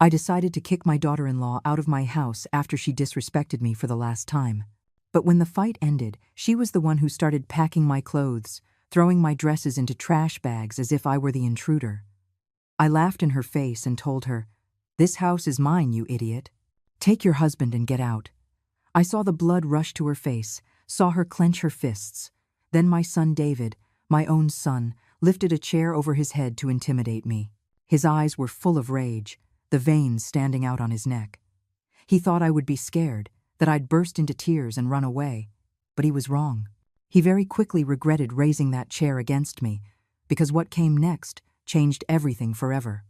I decided to kick my daughter-in-law out of my house after she disrespected me for the last time. But when the fight ended, she was the one who started packing my clothes, throwing my dresses into trash bags as if I were the intruder. I laughed in her face and told her, "This house is mine, you idiot. Take your husband and get out." I saw the blood rush to her face, saw her clench her fists. Then my son David, my own son, lifted a chair over his head to intimidate me. His eyes were full of rage, the veins standing out on his neck. He thought I would be scared, that I'd burst into tears and run away, but he was wrong. He very quickly regretted raising that chair against me, because what came next changed everything forever.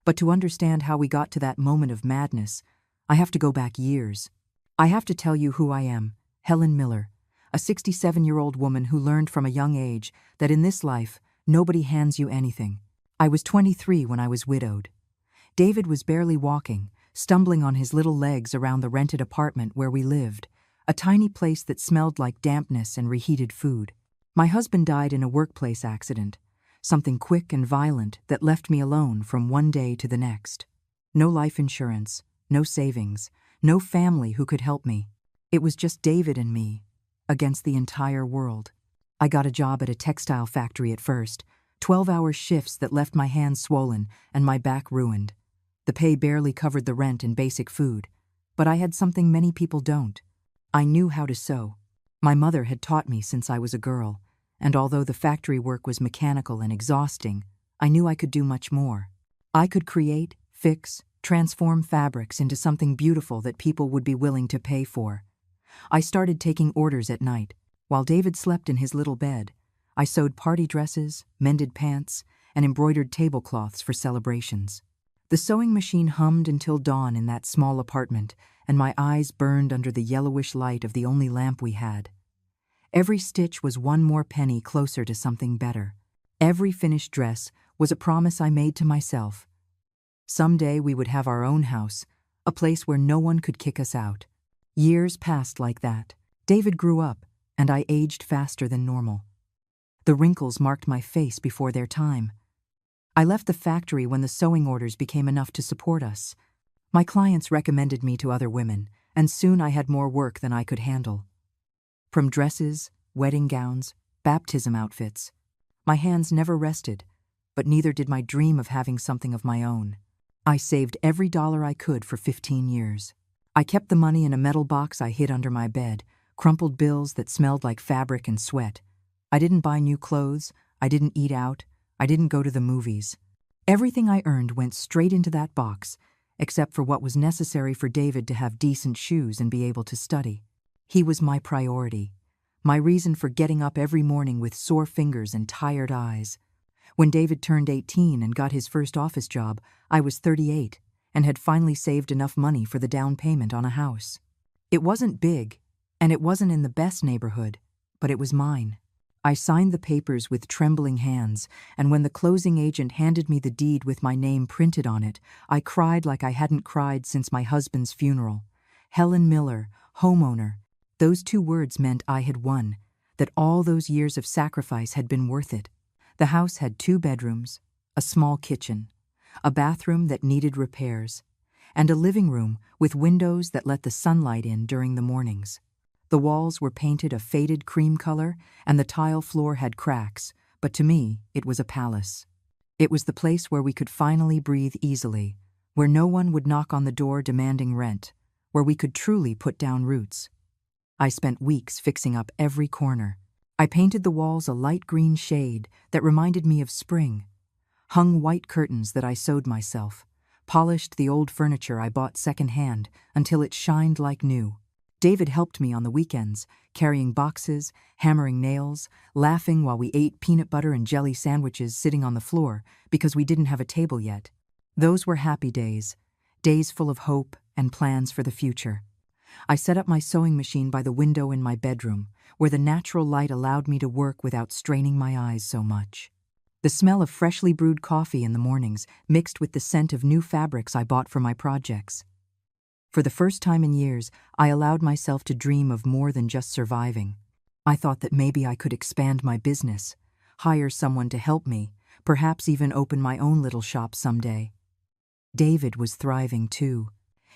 But to understand how we got to that moment of madness, I have to go back years. I have to tell you who I am, Helen Miller, a 67-year-old woman who learned from a young age that in this life, nobody hands you anything. I was 23 when I was widowed. David was barely walking, stumbling on his little legs around the rented apartment where we lived, a tiny place that smelled like dampness and reheated food. My husband died in a workplace accident, something quick and violent that left me alone from one day to the next. No life insurance, no savings, no family who could help me. It was just David and me, against the entire world. I got a job at a textile factory at first, 12-hour shifts that left my hands swollen and my back ruined. The pay barely covered the rent and basic food, but I had something many people don't. I knew how to sew. My mother had taught me since I was a girl, and although the factory work was mechanical and exhausting, I knew I could do much more. I could create, fix, transform fabrics into something beautiful that people would be willing to pay for. I started taking orders at night, while David slept in his little bed. I sewed party dresses, mended pants, and embroidered tablecloths for celebrations. The sewing machine hummed until dawn in that small apartment, and my eyes burned under the yellowish light of the only lamp we had. Every stitch was one more penny closer to something better. Every finished dress was a promise I made to myself. Someday we would have our own house, a place where no one could kick us out. Years passed like that. David grew up, and I aged faster than normal. The wrinkles marked my face before their time. I left the factory when the sewing orders became enough to support us. My clients recommended me to other women, and soon I had more work than I could handle. From dresses, wedding gowns, baptism outfits, my hands never rested, but neither did my dream of having something of my own. I saved every dollar I could for 15 years. I kept the money in a metal box I hid under my bed, crumpled bills that smelled like fabric and sweat. I didn't buy new clothes, I didn't eat out, I didn't go to the movies. Everything I earned went straight into that box, except for what was necessary for David to have decent shoes and be able to study. He was my priority, my reason for getting up every morning with sore fingers and tired eyes. When David turned 18 and got his first office job, I was 38 and had finally saved enough money for the down payment on a house. It wasn't big, and it wasn't in the best neighborhood, but it was mine. I signed the papers with trembling hands, and when the closing agent handed me the deed with my name printed on it, I cried like I hadn't cried since my husband's funeral. Helen Miller, homeowner. Those 2 words meant I had won, that all those years of sacrifice had been worth it. The house had 2 bedrooms, a small kitchen, a bathroom that needed repairs, and a living room with windows that let the sunlight in during the mornings. The walls were painted a faded cream color, and the tile floor had cracks, but to me, it was a palace. It was the place where we could finally breathe easily, where no one would knock on the door demanding rent, where we could truly put down roots. I spent weeks fixing up every corner. I painted the walls a light green shade that reminded me of spring, hung white curtains that I sewed myself, polished the old furniture I bought secondhand until it shined like new. David helped me on the weekends, carrying boxes, hammering nails, laughing while we ate peanut butter and jelly sandwiches sitting on the floor because we didn't have a table yet. Those were happy days, days full of hope and plans for the future. I set up my sewing machine by the window in my bedroom, where the natural light allowed me to work without straining my eyes so much. The smell of freshly brewed coffee in the mornings mixed with the scent of new fabrics I bought for my projects. For the first time in years, I allowed myself to dream of more than just surviving. I thought that maybe I could expand my business, hire someone to help me, perhaps even open my own little shop someday. David was thriving too.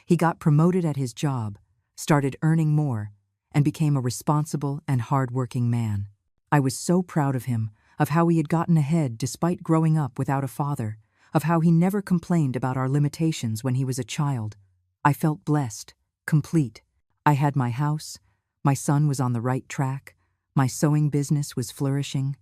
He got promoted at his job, started earning more, and became a responsible and hard-working man. I was so proud of him, of how he had gotten ahead despite growing up without a father, of how he never complained about our limitations when he was a child. I felt blessed, complete. I had my house, my son was on the right track, my sewing business was flourishing.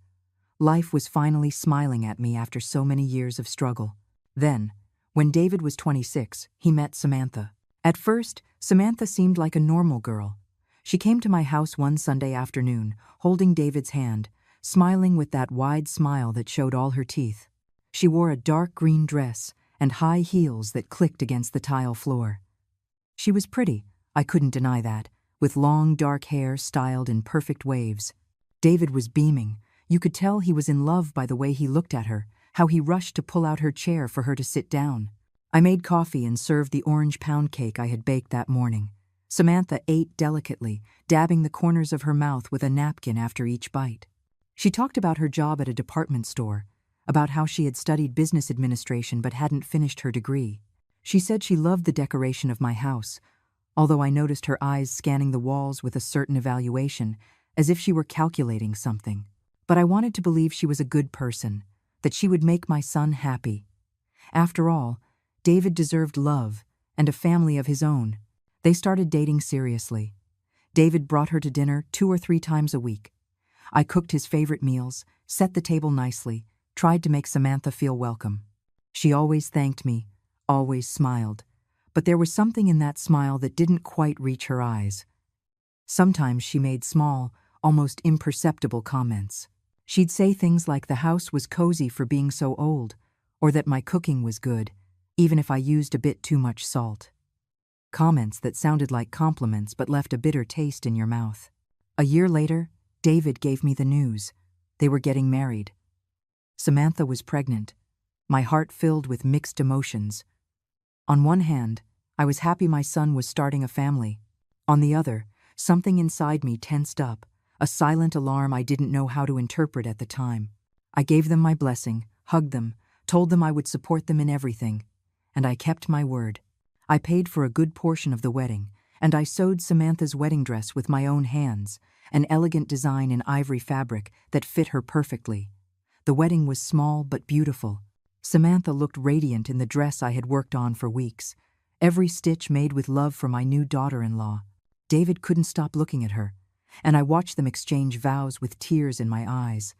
Life was finally smiling at me after so many years of struggle. Then, when David was 26, he met Samantha. At first, Samantha seemed like a normal girl. She came to my house one Sunday afternoon, holding David's hand, smiling with that wide smile that showed all her teeth. She wore a dark green dress and high heels that clicked against the tile floor. She was pretty, I couldn't deny that, with long dark hair styled in perfect waves. David was beaming. You could tell he was in love by the way he looked at her, how he rushed to pull out her chair for her to sit down. I made coffee and served the orange pound cake I had baked that morning. Samantha ate delicately, dabbing the corners of her mouth with a napkin after each bite. She talked about her job at a department store, about how she had studied business administration but hadn't finished her degree. She said she loved the decoration of my house, although I noticed her eyes scanning the walls with a certain evaluation, as if she were calculating something. But I wanted to believe she was a good person, that she would make my son happy. After all, David deserved love and a family of his own. They started dating seriously. David brought her to dinner 2 or 3 times a week. I cooked his favorite meals, set the table nicely, tried to make Samantha feel welcome. She always thanked me, always smiled, but there was something in that smile that didn't quite reach her eyes. Sometimes she made small, almost imperceptible comments. She'd say things like the house was cozy for being so old, or that my cooking was good, even if I used a bit too much salt. Comments that sounded like compliments but left a bitter taste in your mouth. A year later, David gave me the news. They were getting married. Samantha was pregnant. My heart filled with mixed emotions. On one hand, I was happy my son was starting a family. On the other, something inside me tensed up, a silent alarm I didn't know how to interpret at the time. I gave them my blessing, hugged them, told them I would support them in everything, and I kept my word. I paid for a good portion of the wedding, and I sewed Samantha's wedding dress with my own hands, an elegant design in ivory fabric that fit her perfectly. The wedding was small but beautiful. Samantha looked radiant in the dress I had worked on for weeks, every stitch made with love for my new daughter-in-law. David couldn't stop looking at her, and I watched them exchange vows with tears in my eyes.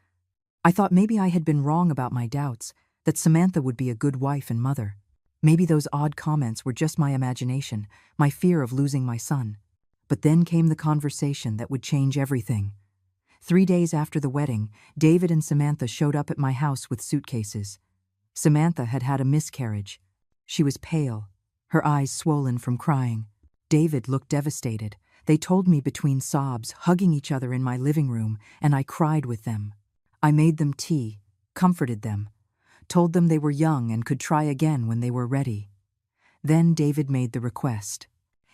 I thought maybe I had been wrong about my doubts, that Samantha would be a good wife and mother. Maybe those odd comments were just my imagination, my fear of losing my son. But then came the conversation that would change everything. 3 days after the wedding, David and Samantha showed up at my house with suitcases. Samantha had had a miscarriage. She was pale, her eyes swollen from crying. David looked devastated. They told me between sobs, hugging each other in my living room, and I cried with them. I made them tea, comforted them, told them they were young and could try again when they were ready. Then David made the request.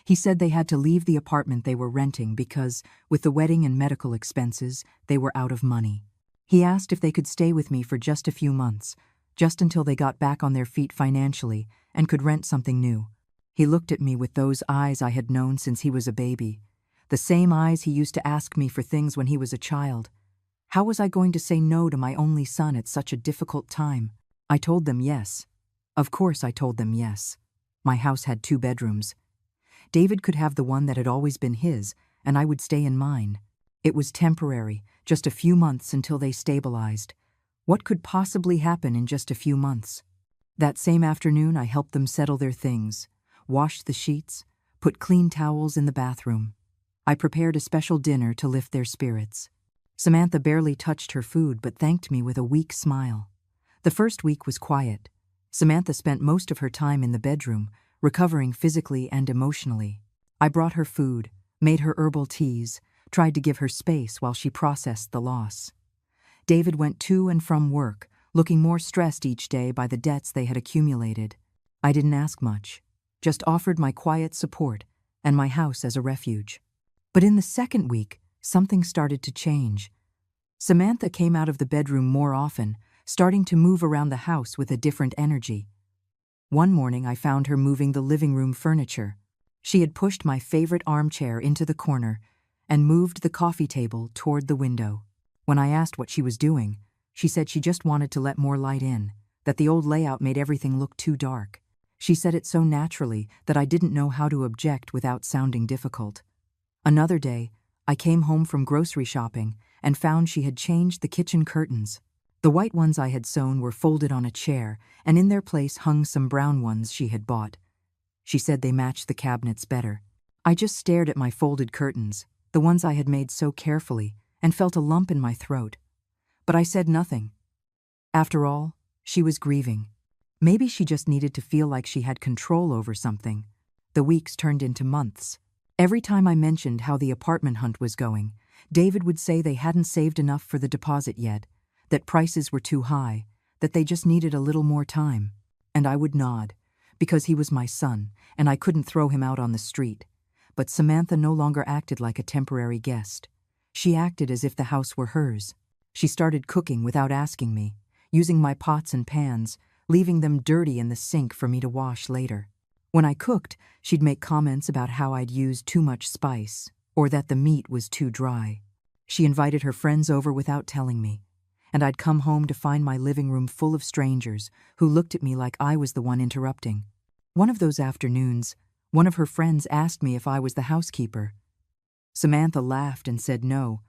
He said they had to leave the apartment they were renting because, with the wedding and medical expenses, they were out of money. He asked if they could stay with me for just a few months, just until they got back on their feet financially and could rent something new. He looked at me with those eyes I had known since he was a baby, the same eyes he used to ask me for things when he was a child. How was I going to say no to my only son at such a difficult time? I told them yes. Of course I told them yes. My house had 2 bedrooms. David could have the one that had always been his, and I would stay in mine. It was temporary, just a few months until they stabilized. What could possibly happen in just a few months? That same afternoon I helped them settle their things, washed the sheets, put clean towels in the bathroom. I prepared a special dinner to lift their spirits. Samantha barely touched her food but thanked me with a weak smile. The first week was quiet. Samantha spent most of her time in the bedroom, recovering physically and emotionally. I brought her food, made her herbal teas, tried to give her space while she processed the loss. David went to and from work, looking more stressed each day by the debts they had accumulated. I didn't ask much, just offered my quiet support and my house as a refuge. But in the second week, something started to change. Samantha came out of the bedroom more often, starting to move around the house with a different energy. One morning I found her moving the living room furniture. She had pushed my favorite armchair into the corner and moved the coffee table toward the window. When I asked what she was doing, she said she just wanted to let more light in, that the old layout made everything look too dark. She said it so naturally that I didn't know how to object without sounding difficult. Another day, I came home from grocery shopping and found she had changed the kitchen curtains. The white ones I had sewn were folded on a chair, and in their place hung some brown ones she had bought. She said they matched the cabinets better. I just stared at my folded curtains, the ones I had made so carefully, and felt a lump in my throat. But I said nothing. After all, she was grieving. Maybe she just needed to feel like she had control over something. The weeks turned into months. Every time I mentioned how the apartment hunt was going, David would say they hadn't saved enough for the deposit yet, that prices were too high, that they just needed a little more time. And I would nod, because he was my son, and I couldn't throw him out on the street. But Samantha no longer acted like a temporary guest. She acted as if the house were hers. She started cooking without asking me, using my pots and pans, leaving them dirty in the sink for me to wash later. When I cooked, she'd make comments about how I'd used too much spice, or that the meat was too dry. She invited her friends over without telling me, and I'd come home to find my living room full of strangers who looked at me like I was the one interrupting. One of those afternoons, one of her friends asked me if I was the housekeeper. Samantha laughed and said no,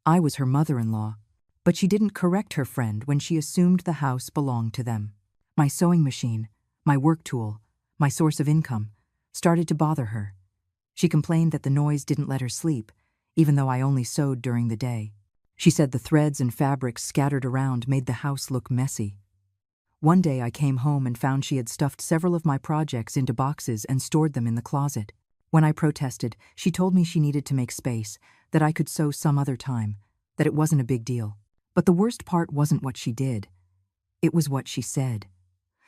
I was her mother-in-law, but she didn't correct her friend when she assumed the house belonged to them. My sewing machine, my work tool, my source of income, started to bother her. She complained that the noise didn't let her sleep, even though I only sewed during the day. She said the threads and fabrics scattered around made the house look messy. One day I came home and found she had stuffed several of my projects into boxes and stored them in the closet. When I protested, she told me she needed to make space, that I could sew some other time, that it wasn't a big deal. But the worst part wasn't what she did. It was what she said.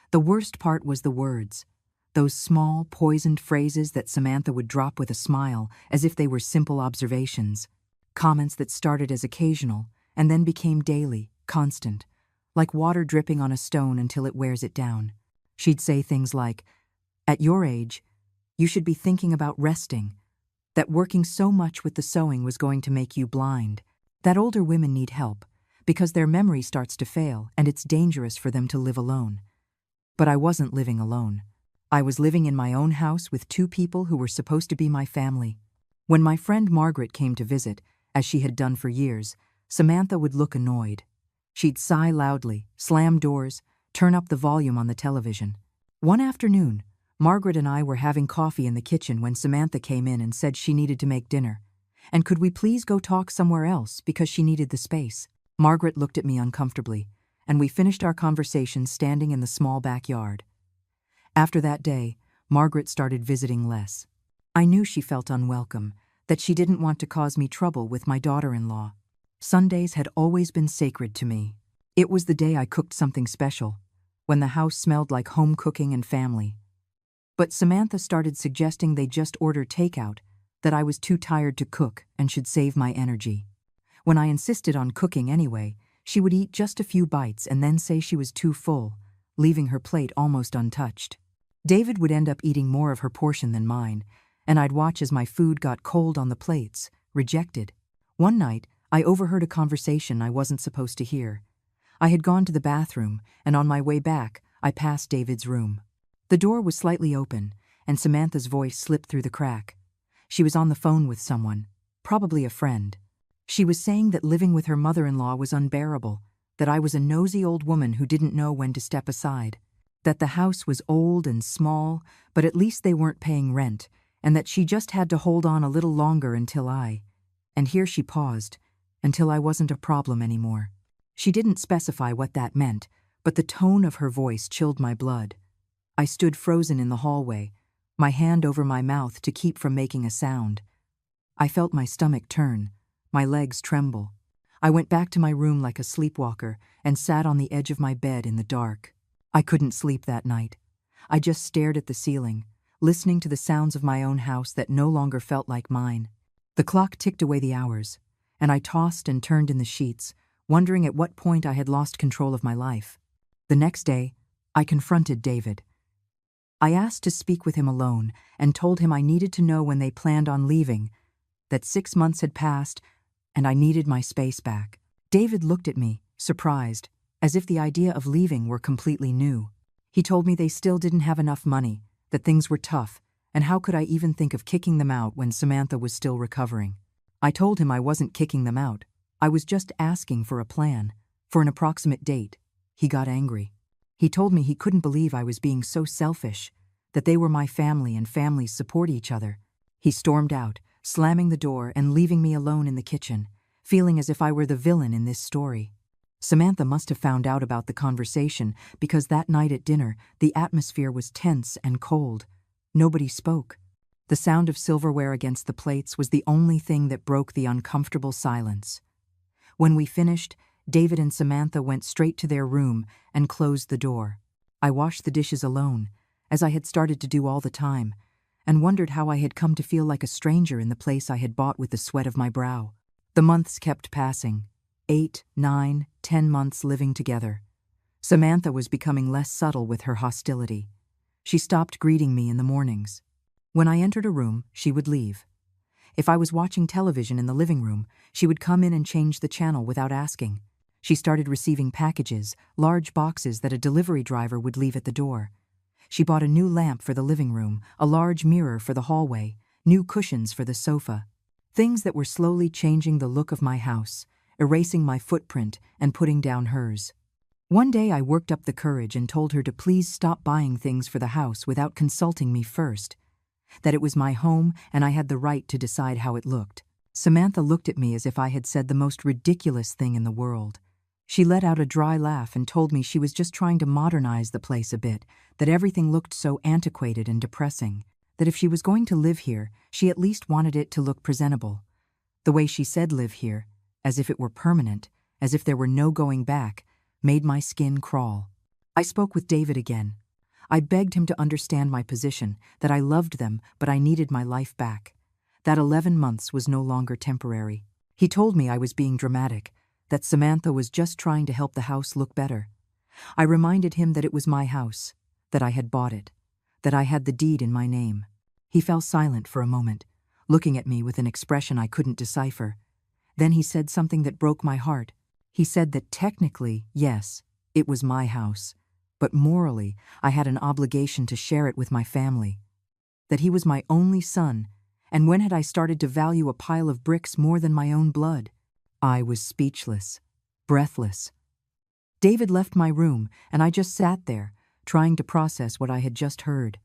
The worst part was the words. Those small, poisoned phrases that Samantha would drop with a smile, as if they were simple observations. Comments that started as occasional, and then became daily, constant, like water dripping on a stone until it wears it down. She'd say things like, "At your age, you should be thinking about resting," that working so much with the sewing was going to make you blind, that older women need help, because their memory starts to fail and it's dangerous for them to live alone. But I wasn't living alone. I was living in my own house with two people who were supposed to be my family. When my friend Margaret came to visit, as she had done for years, Samantha would look annoyed. She'd sigh loudly, slam doors, turn up the volume on the television. One afternoon, Margaret and I were having coffee in the kitchen when Samantha came in and said she needed to make dinner. And could we please go talk somewhere else because she needed the space? Margaret looked at me uncomfortably, and we finished our conversation standing in the small backyard. After that day, Margaret started visiting less. I knew she felt unwelcome, that she didn't want to cause me trouble with my daughter-in-law. Sundays had always been sacred to me. It was the day I cooked something special, when the house smelled like home cooking and family. But Samantha started suggesting they just order takeout, that I was too tired to cook and should save my energy. When I insisted on cooking anyway, she would eat just a few bites and then say she was too full, leaving her plate almost untouched. David would end up eating more of her portion than mine, and I'd watch as my food got cold on the plates, rejected. One night, I overheard a conversation I wasn't supposed to hear. I had gone to the bathroom, and on my way back, I passed David's room. The door was slightly open, and Samantha's voice slipped through the crack. She was on the phone with someone, probably a friend. She was saying that living with her mother-in-law was unbearable, that I was a nosy old woman who didn't know when to step aside, that the house was old and small, but at least they weren't paying rent, and that she just had to hold on a little longer and here she paused, until I wasn't a problem anymore. She didn't specify what that meant, but the tone of her voice chilled my blood. I stood frozen in the hallway, my hand over my mouth to keep from making a sound. I felt my stomach turn, my legs tremble. I went back to my room like a sleepwalker and sat on the edge of my bed in the dark. I couldn't sleep that night. I just stared at the ceiling, listening to the sounds of my own house that no longer felt like mine. The clock ticked away the hours, and I tossed and turned in the sheets, wondering at what point I had lost control of my life. The next day, I confronted David. I asked to speak with him alone and told him I needed to know when they planned on leaving, that 6 months had passed, and I needed my space back. David looked at me, surprised, as if the idea of leaving were completely new. He told me they still didn't have enough money, that things were tough, and how could I even think of kicking them out when Samantha was still recovering? I told him I wasn't kicking them out. I was just asking for a plan, for an approximate date. He got angry. He told me he couldn't believe I was being so selfish, that they were my family and families support each other. He stormed out, slamming the door and leaving me alone in the kitchen, feeling as if I were the villain in this story. Samantha must have found out about the conversation because that night at dinner, the atmosphere was tense and cold. Nobody spoke. The sound of silverware against the plates was the only thing that broke the uncomfortable silence. When we finished, David and Samantha went straight to their room and closed the door. I washed the dishes alone, as I had started to do all the time, and wondered how I had come to feel like a stranger in the place I had bought with the sweat of my brow. The months kept passing. 8, 9, 10 months living together. Samantha was becoming less subtle with her hostility. She stopped greeting me in the mornings. When I entered a room, she would leave. If I was watching television in the living room, she would come in and change the channel without asking. She started receiving packages, large boxes that a delivery driver would leave at the door. She bought a new lamp for the living room, a large mirror for the hallway, new cushions for the sofa. Things that were slowly changing the look of my house, erasing my footprint and putting down hers. One day I worked up the courage and told her to please stop buying things for the house without consulting me first. That it was my home and I had the right to decide how it looked. Samantha looked at me as if I had said the most ridiculous thing in the world. She let out a dry laugh and told me she was just trying to modernize the place a bit, that everything looked so antiquated and depressing, that if she was going to live here, she at least wanted it to look presentable. The way she said live here, as if it were permanent, as if there were no going back, made my skin crawl. I spoke with David again. I begged him to understand my position, that I loved them, but I needed my life back. That 11 months was no longer temporary. He told me I was being dramatic, that Samantha was just trying to help the house look better. I reminded him that it was my house, that I had bought it, that I had the deed in my name. He fell silent for a moment, looking at me with an expression I couldn't decipher. Then he said something that broke my heart. He said that technically, yes, it was my house, but morally, I had an obligation to share it with my family. That he was my only son, and when had I started to value a pile of bricks more than my own blood? I was speechless, breathless. David left my room, and I just sat there, trying to process what I had just heard.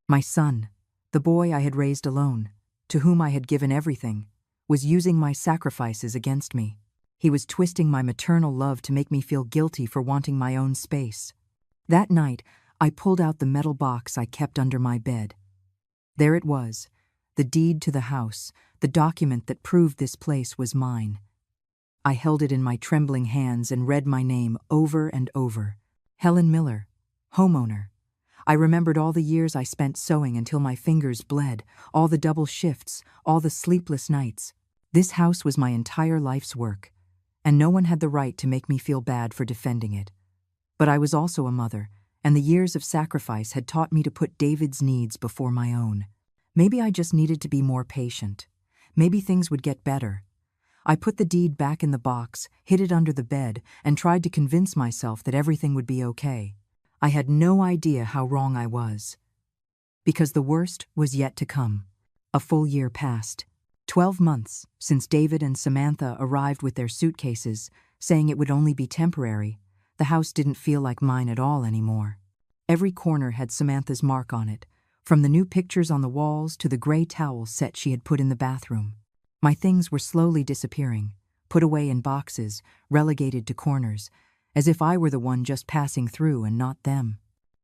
My son, the boy I had raised alone, to whom I had given everything, was using my sacrifices against me. He was twisting my maternal love to make me feel guilty for wanting my own space. That night, I pulled out the metal box I kept under my bed. There it was, the deed to the house, the document that proved this place was mine. I held it in my trembling hands and read my name over and over. Helen Miller, homeowner. I remembered all the years I spent sewing until my fingers bled, all the double shifts, all the sleepless nights. This house was my entire life's work, and no one had the right to make me feel bad for defending it. But I was also a mother, and the years of sacrifice had taught me to put David's needs before my own. Maybe I just needed to be more patient. Maybe things would get better. I put the deed back in the box, hid it under the bed, and tried to convince myself that everything would be okay. I had no idea how wrong I was. Because the worst was yet to come. A full year passed. 12 months since David and Samantha arrived with their suitcases, saying it would only be temporary. The house didn't feel like mine at all anymore. Every corner had Samantha's mark on it, from the new pictures on the walls to the gray towel set she had put in the bathroom. My things were slowly disappearing, put away in boxes, relegated to corners, as if I were the one just passing through and not them.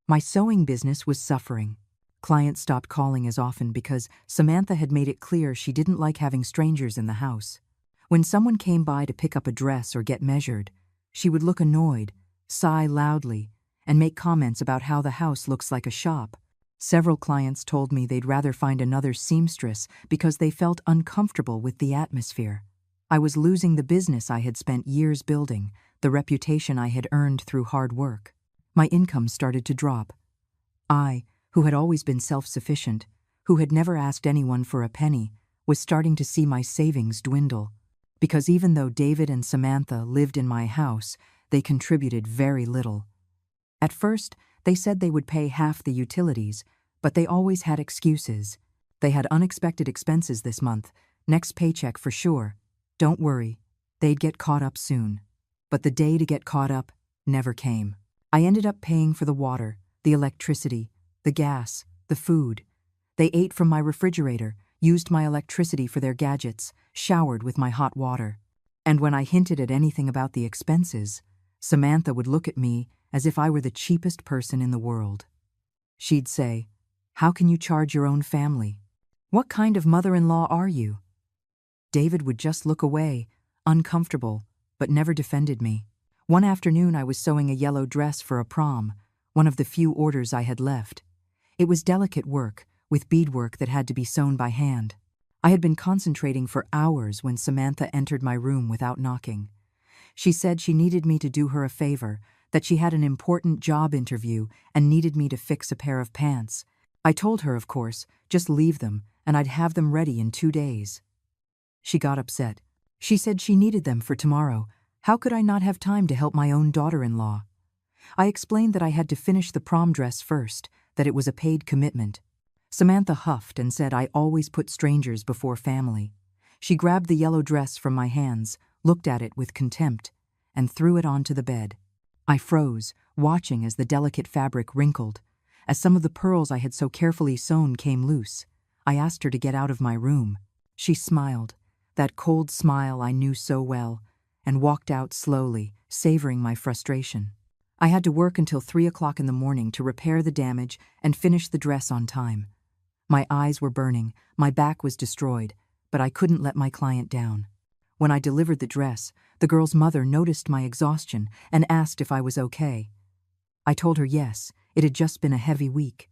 My sewing business was suffering. Clients stopped calling as often because Samantha had made it clear she didn't like having strangers in the house. When someone came by to pick up a dress or get measured, she would look annoyed, sigh loudly, and make comments about how the house looks like a shop. Several clients told me they'd rather find another seamstress because they felt uncomfortable with the atmosphere. I was losing the business I had spent years building, the reputation I had earned through hard work. My income started to drop. I, who had always been self-sufficient, who had never asked anyone for a penny, was starting to see my savings dwindle. Because even though David and Samantha lived in my house, they contributed very little. At first, they said they would pay half the utilities, but they always had excuses. They had unexpected expenses this month, next paycheck for sure. Don't worry, they'd get caught up soon. But the day to get caught up never came. I ended up paying for the water, the electricity, the gas, the food. They ate from my refrigerator, used my electricity for their gadgets, showered with my hot water. And when I hinted at anything about the expenses, Samantha would look at me as if I were the cheapest person in the world. She'd say, "How can you charge your own family? What kind of mother-in-law are you?" David would just look away, uncomfortable, but never defended me. One afternoon I was sewing a yellow dress for a prom, one of the few orders I had left. It was delicate work, with beadwork that had to be sewn by hand. I had been concentrating for hours when Samantha entered my room without knocking. She said she needed me to do her a favor, that she had an important job interview and needed me to fix a pair of pants. I told her, of course, just leave them, and I'd have them ready in 2 days. She got upset. She said she needed them for tomorrow. How could I not have time to help my own daughter-in-law? I explained that I had to finish the prom dress first, that it was a paid commitment. Samantha huffed and said I always put strangers before family. She grabbed the yellow dress from my hands, looked at it with contempt, and threw it onto the bed. I froze, watching as the delicate fabric wrinkled. As some of the pearls I had so carefully sewn came loose, I asked her to get out of my room. She smiled, that cold smile I knew so well, and walked out slowly, savoring my frustration. I had to work until 3 o'clock in the morning to repair the damage and finish the dress on time. My eyes were burning, my back was destroyed, but I couldn't let my client down. When I delivered the dress, the girl's mother noticed my exhaustion and asked if I was okay. I told her yes, it had just been a heavy week.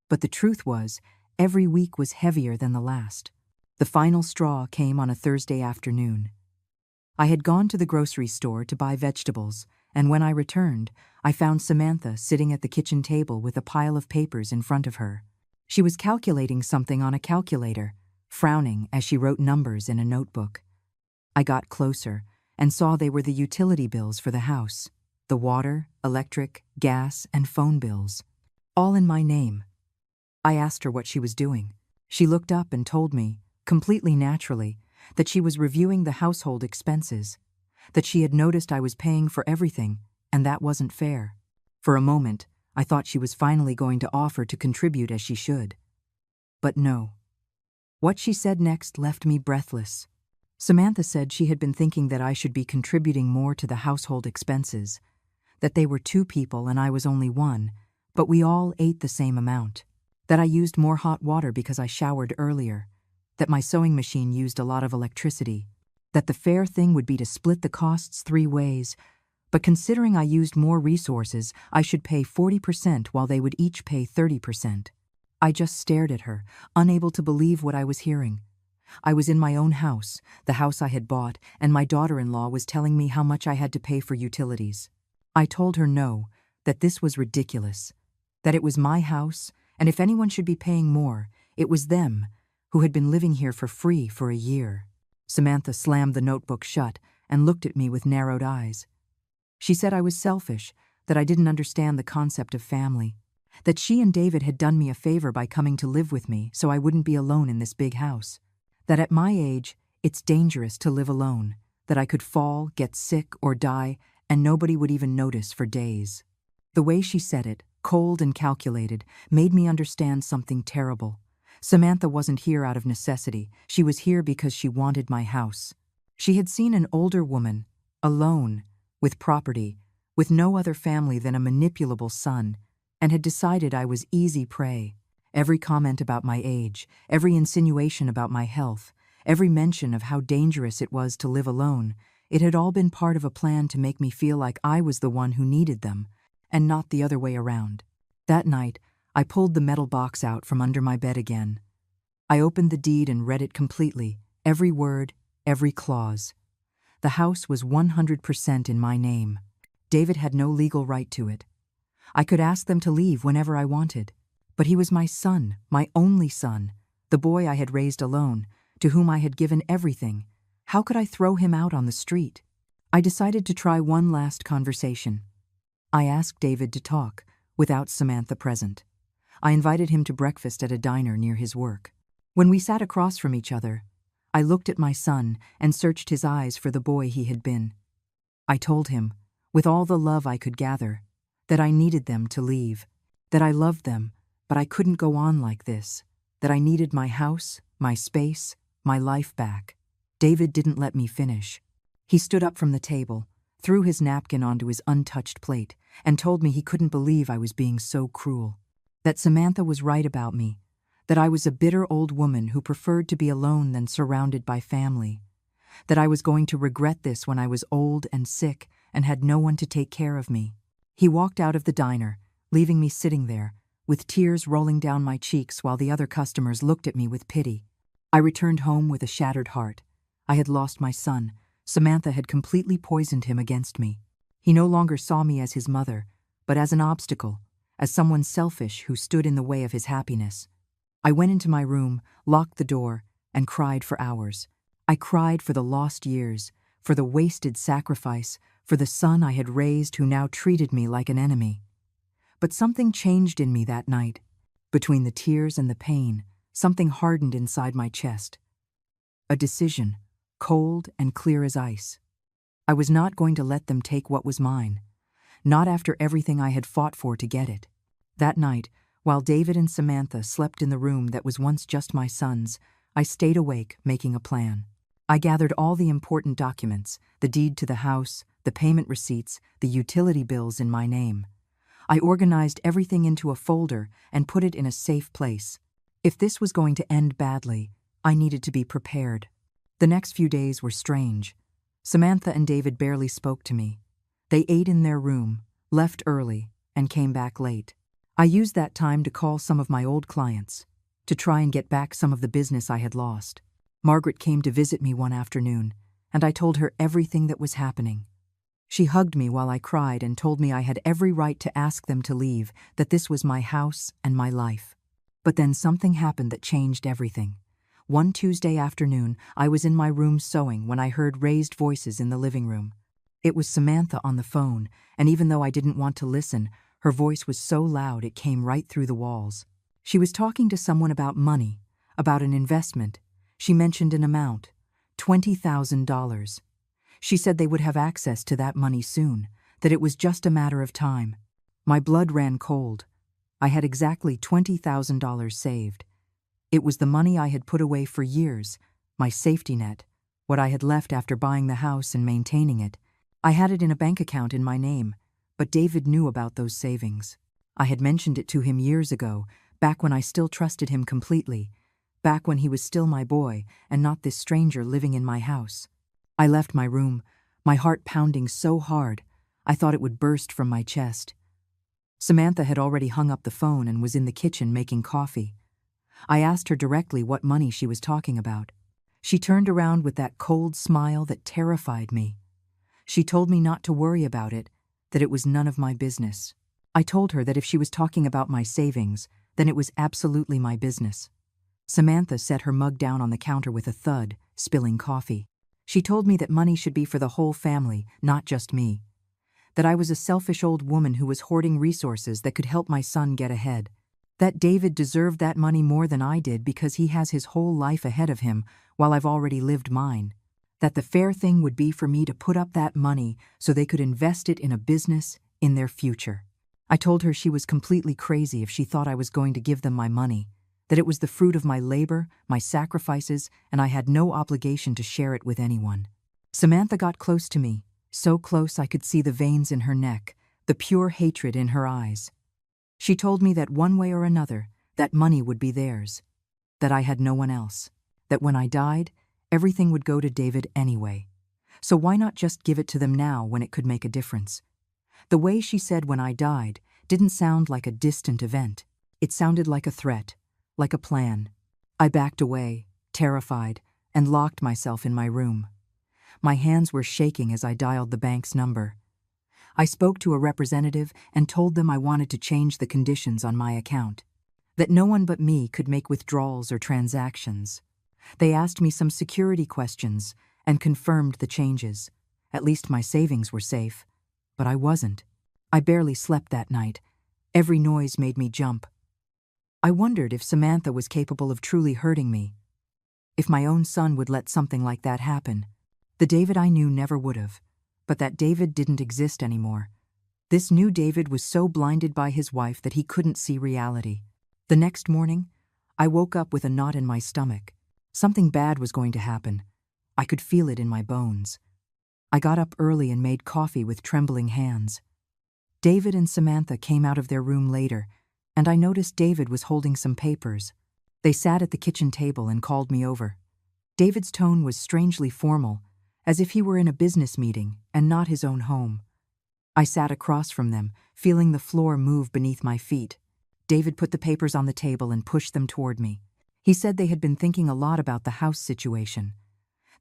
But the truth was, every week was heavier than the last. The final straw came on a Thursday afternoon. I had gone to the grocery store to buy vegetables, and when I returned, I found Samantha sitting at the kitchen table with a pile of papers in front of her. She was calculating something on a calculator, frowning as she wrote numbers in a notebook. I got closer and saw they were the utility bills for the house, the water, electric, gas, and phone bills, all in my name. I asked her what she was doing. She looked up and told me, completely naturally, that she was reviewing the household expenses, that she had noticed I was paying for everything, and that wasn't fair. For a moment, I thought she was finally going to offer to contribute as she should. But no. What she said next left me breathless. Samantha said she had been thinking that I should be contributing more to the household expenses, that they were 2 people and I was only 1, but we all ate the same amount, that I used more hot water because I showered earlier, that my sewing machine used a lot of electricity, that the fair thing would be to split the costs 3 ways, but considering I used more resources, I should pay 40% while they would each pay 30%. I just stared at her, unable to believe what I was hearing. I was in my own house, the house I had bought, and my daughter-in-law was telling me how much I had to pay for utilities. I told her no, that this was ridiculous, that it was my house, and if anyone should be paying more, it was them, who had been living here for free for a year. Samantha slammed the notebook shut and looked at me with narrowed eyes. She said I was selfish, that I didn't understand the concept of family, that she and David had done me a favor by coming to live with me so I wouldn't be alone in this big house, that at my age, it's dangerous to live alone, that I could fall, get sick, or die, and nobody would even notice for days. The way she said it, cold and calculated, made me understand something terrible. Samantha wasn't here out of necessity. She was here because she wanted my house. She had seen an older woman, alone, with property, with no other family than a manipulable son, and had decided I was easy prey. Every comment about my age, every insinuation about my health, every mention of how dangerous it was to live alone, it had all been part of a plan to make me feel like I was the one who needed them, and not the other way around. That night, I pulled the metal box out from under my bed again. I opened the deed and read it completely, every word, every clause. The house was 100% in my name. David had no legal right to it. I could ask them to leave whenever I wanted. But he was my son, my only son, the boy I had raised alone, to whom I had given everything. How could I throw him out on the street? I decided to try one last conversation. I asked David to talk, without Samantha present. I invited him to breakfast at a diner near his work. When we sat across from each other, I looked at my son and searched his eyes for the boy he had been. I told him, with all the love I could gather, that I needed them to leave, that I loved them, but I couldn't go on like this, that I needed my house, my space, my life back. David didn't let me finish. He stood up from the table, threw his napkin onto his untouched plate, and told me he couldn't believe I was being so cruel. That Samantha was right about me, that I was a bitter old woman who preferred to be alone than surrounded by family, that I was going to regret this when I was old and sick and had no one to take care of me. He walked out of the diner, leaving me sitting there, with tears rolling down my cheeks while the other customers looked at me with pity. I returned home with a shattered heart. I had lost my son. Samantha had completely poisoned him against me. He no longer saw me as his mother, but as an obstacle, as someone selfish who stood in the way of his happiness. I went into my room, locked the door, and cried for hours. I cried for the lost years, for the wasted sacrifice, for the son I had raised who now treated me like an enemy. But something changed in me that night. Between the tears and the pain, something hardened inside my chest. A decision, cold and clear as ice. I was not going to let them take what was mine, not after everything I had fought for to get it. That night, while David and Samantha slept in the room that was once just my son's, I stayed awake, making a plan. I gathered all the important documents, the deed to the house, the payment receipts, the utility bills in my name. I organized everything into a folder and put it in a safe place. If this was going to end badly, I needed to be prepared. The next few days were strange. Samantha and David barely spoke to me. They ate in their room, left early, and came back late. I used that time to call some of my old clients, to try and get back some of the business I had lost. Margaret came to visit me one afternoon, and I told her everything that was happening. She hugged me while I cried and told me I had every right to ask them to leave, that this was my house and my life. But then something happened that changed everything. One Tuesday afternoon, I was in my room sewing when I heard raised voices in the living room. It was Samantha on the phone, and even though I didn't want to listen, her voice was so loud it came right through the walls. She was talking to someone about money, about an investment. She mentioned an amount, $20,000. She said they would have access to that money soon, that it was just a matter of time. My blood ran cold. I had exactly $20,000 saved. It was the money I had put away for years, my safety net, what I had left after buying the house and maintaining it. I had it in a bank account in my name, but David knew about those savings. I had mentioned it to him years ago, back when I still trusted him completely, back when he was still my boy and not this stranger living in my house. I left my room, my heart pounding so hard, I thought it would burst from my chest. Samantha had already hung up the phone and was in the kitchen making coffee. I asked her directly what money she was talking about. She turned around with that cold smile that terrified me. She told me not to worry about it, that it was none of my business. I told her that if she was talking about my savings, then it was absolutely my business. Samantha set her mug down on the counter with a thud, spilling coffee. She told me that money should be for the whole family, not just me. That I was a selfish old woman who was hoarding resources that could help my son get ahead. That David deserved that money more than I did because he has his whole life ahead of him while I've already lived mine. That the fair thing would be for me to put up that money so they could invest it in a business, in their future. I told her she was completely crazy if she thought I was going to give them my money, that it was the fruit of my labor, my sacrifices, and I had no obligation to share it with anyone. Samantha got close to me, so close I could see the veins in her neck, the pure hatred in her eyes. She told me that one way or another, that money would be theirs, that I had no one else, that when I died, everything would go to David anyway. So why not just give it to them now when it could make a difference? The way she said when I died didn't sound like a distant event. It sounded like a threat, like a plan. I backed away, terrified, and locked myself in my room. My hands were shaking as I dialed the bank's number. I spoke to a representative and told them I wanted to change the conditions on my account. that no one but me could make withdrawals or transactions. They asked me some security questions and confirmed the changes. At least my savings were safe. But I wasn't. I barely slept that night. Every noise made me jump. I wondered if Samantha was capable of truly hurting me. If my own son would let something like that happen. The David I knew never would have. But that David didn't exist anymore. This new David was so blinded by his wife that he couldn't see reality. The next morning, I woke up with a knot in my stomach. Something bad was going to happen. I could feel it in my bones. I got up early and made coffee with trembling hands. David and Samantha came out of their room later, and I noticed David was holding some papers. They sat at the kitchen table and called me over. David's tone was strangely formal, as if he were in a business meeting and not his own home. I sat across from them, feeling the floor move beneath my feet. David put the papers on the table and pushed them toward me. He said they had been thinking a lot about the house situation,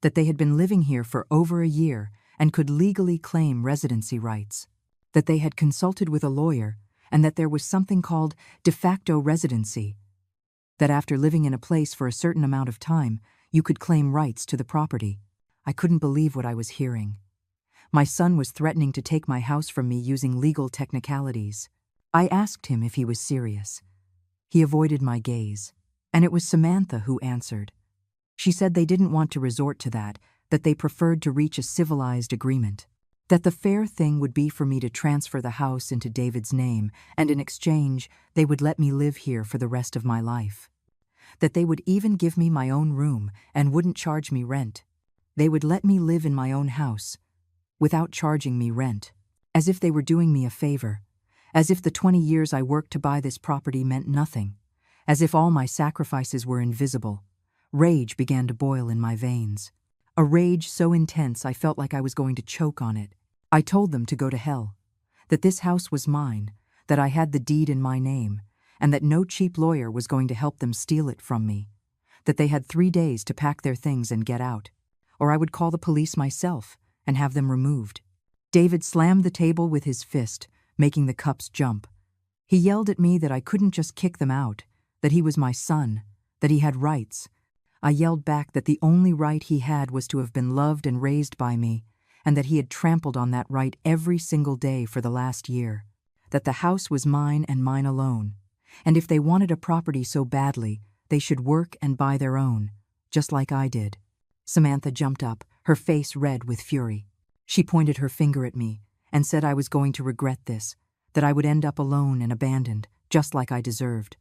that they had been living here for over a year and could legally claim residency rights, that they had consulted with a lawyer and that there was something called de facto residency, that after living in a place for a certain amount of time, you could claim rights to the property. I couldn't believe what I was hearing. My son was threatening to take my house from me using legal technicalities. I asked him if he was serious. He avoided my gaze, and it was Samantha who answered. She said they didn't want to resort to that they preferred to reach a civilized agreement, that the fair thing would be for me to transfer the house into David's name, and in exchange, they would let me live here for the rest of my life. That they would even give me my own room and wouldn't charge me rent. They would let me live in my own house, without charging me rent, as if they were doing me a favor, as if the 20 years I worked to buy this property meant nothing, as if all my sacrifices were invisible. Rage began to boil in my veins. A rage so intense I felt like I was going to choke on it. I told them to go to hell, that this house was mine, that I had the deed in my name, and that no cheap lawyer was going to help them steal it from me, that they had 3 days to pack their things and get out, or I would call the police myself and have them removed. David slammed the table with his fist, making the cups jump. He yelled at me that I couldn't just kick them out, that he was my son, that he had rights. I yelled back that the only right he had was to have been loved and raised by me, and that he had trampled on that right every single day for the last year, that the house was mine and mine alone, and if they wanted a property so badly, they should work and buy their own, just like I did. Samantha jumped up, her face red with fury. She pointed her finger at me and said I was going to regret this, that I would end up alone and abandoned, just like I deserved.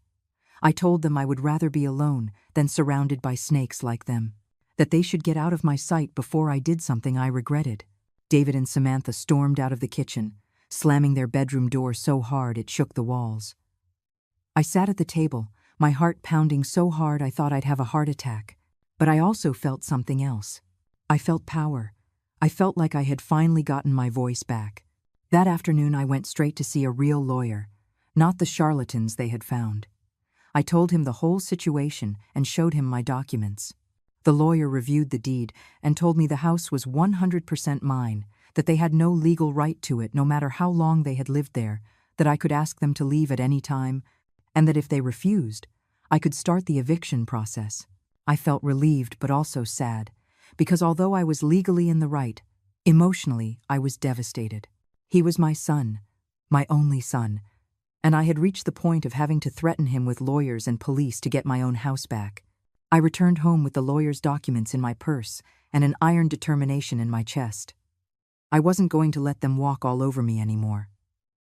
I told them I would rather be alone than surrounded by snakes like them, that they should get out of my sight before I did something I regretted. David and Samantha stormed out of the kitchen, slamming their bedroom door so hard it shook the walls. I sat at the table, my heart pounding so hard I thought I'd have a heart attack. But I also felt something else. I felt power. I felt like I had finally gotten my voice back. That afternoon I went straight to see a real lawyer, not the charlatans they had found. I told him the whole situation and showed him my documents. The lawyer reviewed the deed and told me the house was 100% mine, that they had no legal right to it no matter how long they had lived there, that I could ask them to leave at any time, and that if they refused, I could start the eviction process. I felt relieved but also sad, because although I was legally in the right, emotionally I was devastated. He was my son, my only son, and I had reached the point of having to threaten him with lawyers and police to get my own house back. I returned home with the lawyer's documents in my purse and an iron determination in my chest. I wasn't going to let them walk all over me anymore.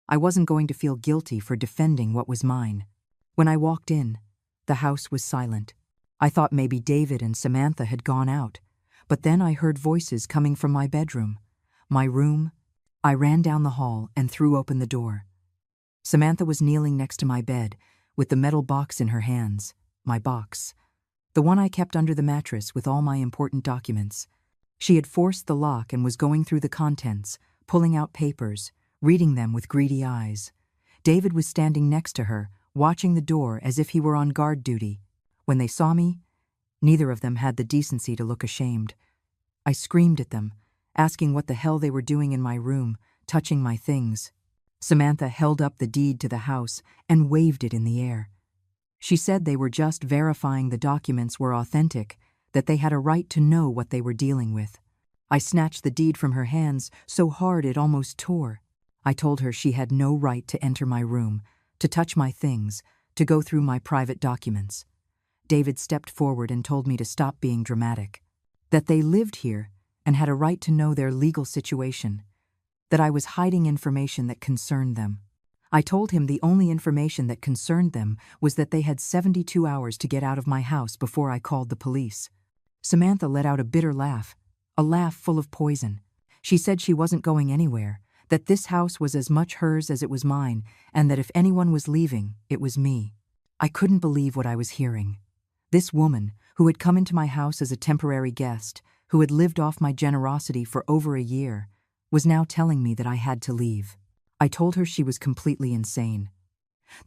I wasn't going to feel guilty for defending what was mine. When I walked in, the house was silent. I thought maybe David and Samantha had gone out, but then I heard voices coming from my bedroom, my room. I ran down the hall and threw open the door. Samantha was kneeling next to my bed, with the metal box in her hands, my box, the one I kept under the mattress with all my important documents. She had forced the lock and was going through the contents, pulling out papers, reading them with greedy eyes. David was standing next to her, watching the door as if he were on guard duty. When they saw me, neither of them had the decency to look ashamed. I screamed at them, asking what the hell they were doing in my room, touching my things. Samantha held up the deed to the house and waved it in the air. She said they were just verifying the documents were authentic, that they had a right to know what they were dealing with. I snatched the deed from her hands so hard it almost tore. I told her she had no right to enter my room, to touch my things, to go through my private documents. David stepped forward and told me to stop being dramatic, that they lived here and had a right to know their legal situation, that I was hiding information that concerned them. I told him the only information that concerned them was that they had 72 hours to get out of my house before I called the police. Samantha let out a bitter laugh, a laugh full of poison. She said she wasn't going anywhere, that this house was as much hers as it was mine, and that if anyone was leaving, it was me. I couldn't believe what I was hearing. This woman, who had come into my house as a temporary guest, who had lived off my generosity for over a year, was now telling me that I had to leave. I told her she was completely insane,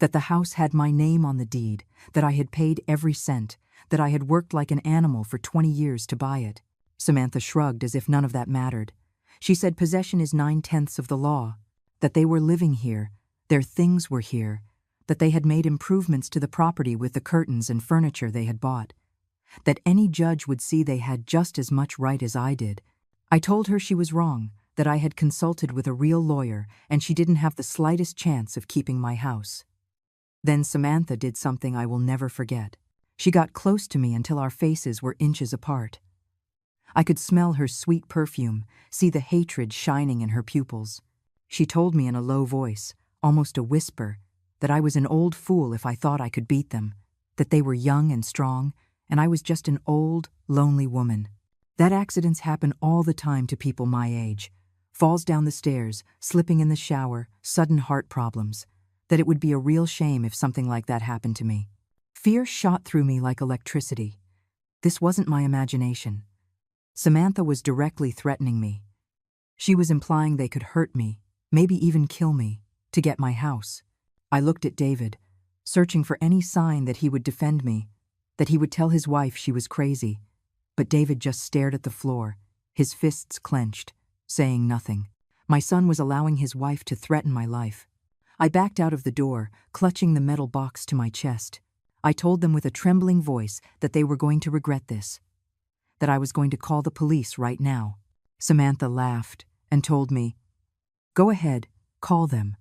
that the house had my name on the deed, that I had paid every cent, that I had worked like an animal for 20 years to buy it. Samantha shrugged as if none of that mattered. She said possession is 9/10 of the law, that they were living here, their things were here, that they had made improvements to the property with the curtains and furniture they had bought, that any judge would see they had just as much right as I did. I told her she was wrong, that I had consulted with a real lawyer and she didn't have the slightest chance of keeping my house. Then Samantha did something I will never forget. She got close to me until our faces were inches apart. I could smell her sweet perfume, see the hatred shining in her pupils. She told me in a low voice, almost a whisper, that I was an old fool if I thought I could beat them, that they were young and strong, and I was just an old, lonely woman. That accidents happen all the time to people my age. Falls down the stairs, slipping in the shower, sudden heart problems. That it would be a real shame if something like that happened to me. Fear shot through me like electricity. This wasn't my imagination. Samantha was directly threatening me. She was implying they could hurt me, maybe even kill me, to get my house. I looked at David, searching for any sign that he would defend me, that he would tell his wife she was crazy. But David just stared at the floor, his fists clenched, saying nothing. My son was allowing his wife to threaten my life. I backed out of the door, clutching the metal box to my chest. I told them with a trembling voice that they were going to regret this, that I was going to call the police right now. Samantha laughed and told me, "Go ahead, call them.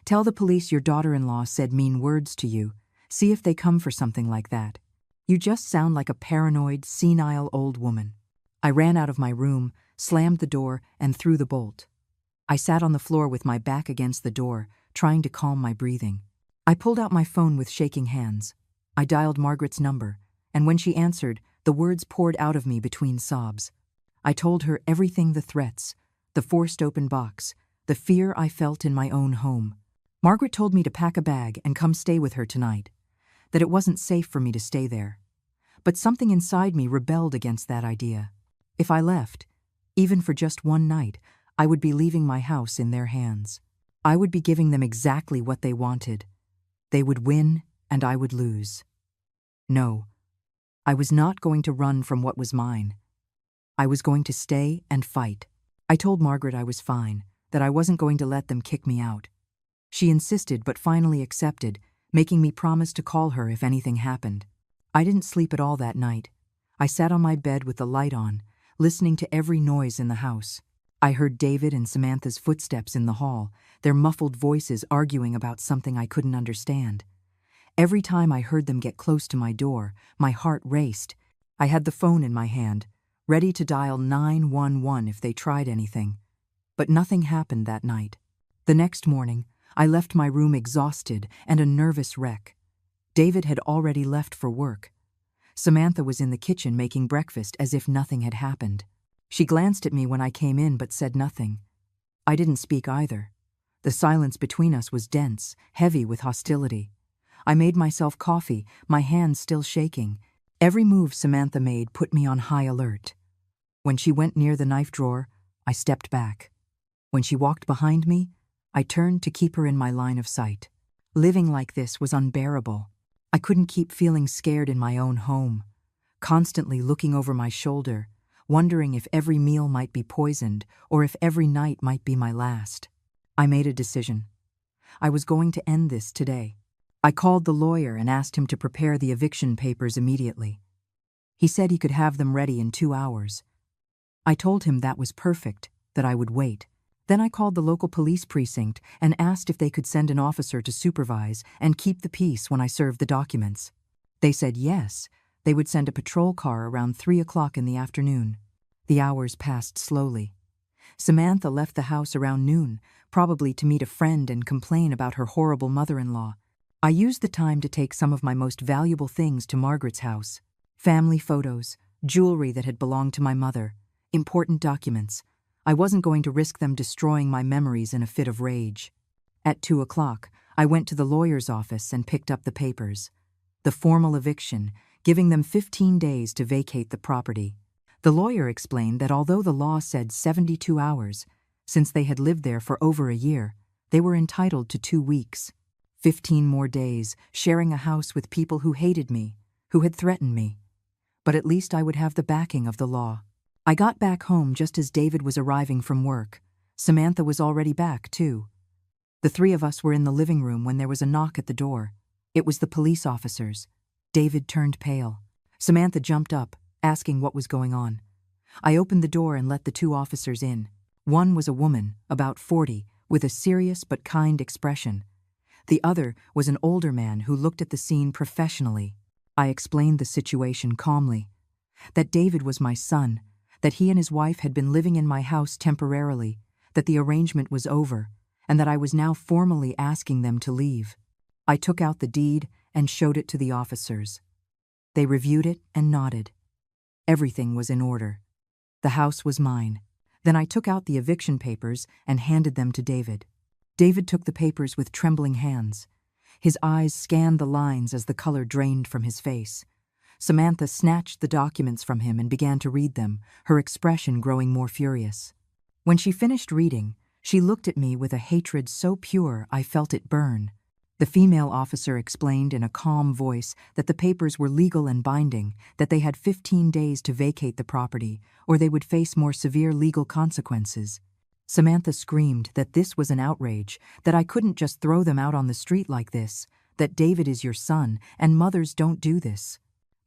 Tell the police your daughter-in-law said mean words to you. See if they come for something like that. You just sound like a paranoid, senile old woman." I ran out of my room, slammed the door, and threw the bolt. I sat on the floor with my back against the door, trying to calm my breathing. I pulled out my phone with shaking hands. I dialed Margaret's number, and when she answered, the words poured out of me between sobs. I told her everything, the threats, the forced open box, the fear I felt in my own home. Margaret told me to pack a bag and come stay with her tonight, that it wasn't safe for me to stay there. But something inside me rebelled against that idea. If I left, even for just one night, I would be leaving my house in their hands. I would be giving them exactly what they wanted. They would win, and I would lose. No, I was not going to run from what was mine. I was going to stay and fight. I told Margaret I was fine, that I wasn't going to let them kick me out. She insisted but finally accepted, making me promise to call her if anything happened. I didn't sleep at all that night. I sat on my bed with the light on, listening to every noise in the house. I heard David and Samantha's footsteps in the hall, their muffled voices arguing about something I couldn't understand. Every time I heard them get close to my door, my heart raced. I had the phone in my hand, ready to dial 911 if they tried anything. But nothing happened that night. The next morning, I left my room exhausted and a nervous wreck. David had already left for work. Samantha was in the kitchen making breakfast as if nothing had happened. She glanced at me when I came in but said nothing. I didn't speak either. The silence between us was dense, heavy with hostility. I made myself coffee, my hands still shaking. Every move Samantha made put me on high alert. When she went near the knife drawer, I stepped back. When she walked behind me, I turned to keep her in my line of sight. Living like this was unbearable. I couldn't keep feeling scared in my own home, constantly looking over my shoulder, wondering if every meal might be poisoned or if every night might be my last. I made a decision. I was going to end this today. I called the lawyer and asked him to prepare the eviction papers immediately. He said he could have them ready in 2 hours. I told him that was perfect, that I would wait. Then I called the local police precinct and asked if they could send an officer to supervise and keep the peace when I served the documents. They said yes, they would send a patrol car around 3 o'clock in the afternoon. The hours passed slowly. Samantha left the house around noon, probably to meet a friend and complain about her horrible mother-in-law. I used the time to take some of my most valuable things to Margaret's house. Family photos, jewelry that had belonged to my mother, important documents. I wasn't going to risk them destroying my memories in a fit of rage. At 2 o'clock, I went to the lawyer's office and picked up the papers. The formal eviction, giving them 15 days to vacate the property. The lawyer explained that although the law said 72 hours, since they had lived there for over a year, they were entitled to 2 weeks. 15 more days, sharing a house with people who hated me, who had threatened me. But at least I would have the backing of the law. I got back home just as David was arriving from work. Samantha was already back, too. The 3 of us were in the living room when there was a knock at the door. It was the police officers. David turned pale. Samantha jumped up, asking what was going on. I opened the door and let the 2 officers in. One was a woman, about 40, with a serious but kind expression. The other was an older man who looked at the scene professionally. I explained the situation calmly. That David was my son, that he and his wife had been living in my house temporarily, that the arrangement was over, and that I was now formally asking them to leave. I took out the deed and showed it to the officers. They reviewed it and nodded. Everything was in order. The house was mine. Then I took out the eviction papers and handed them to David. David took the papers with trembling hands. His eyes scanned the lines as the color drained from his face. Samantha snatched the documents from him and began to read them, her expression growing more furious. When she finished reading, she looked at me with a hatred so pure I felt it burn. The female officer explained in a calm voice that the papers were legal and binding, that they had 15 days to vacate the property, or they would face more severe legal consequences. Samantha screamed that this was an outrage, that I couldn't just throw them out on the street like this, that David is your son, and mothers don't do this.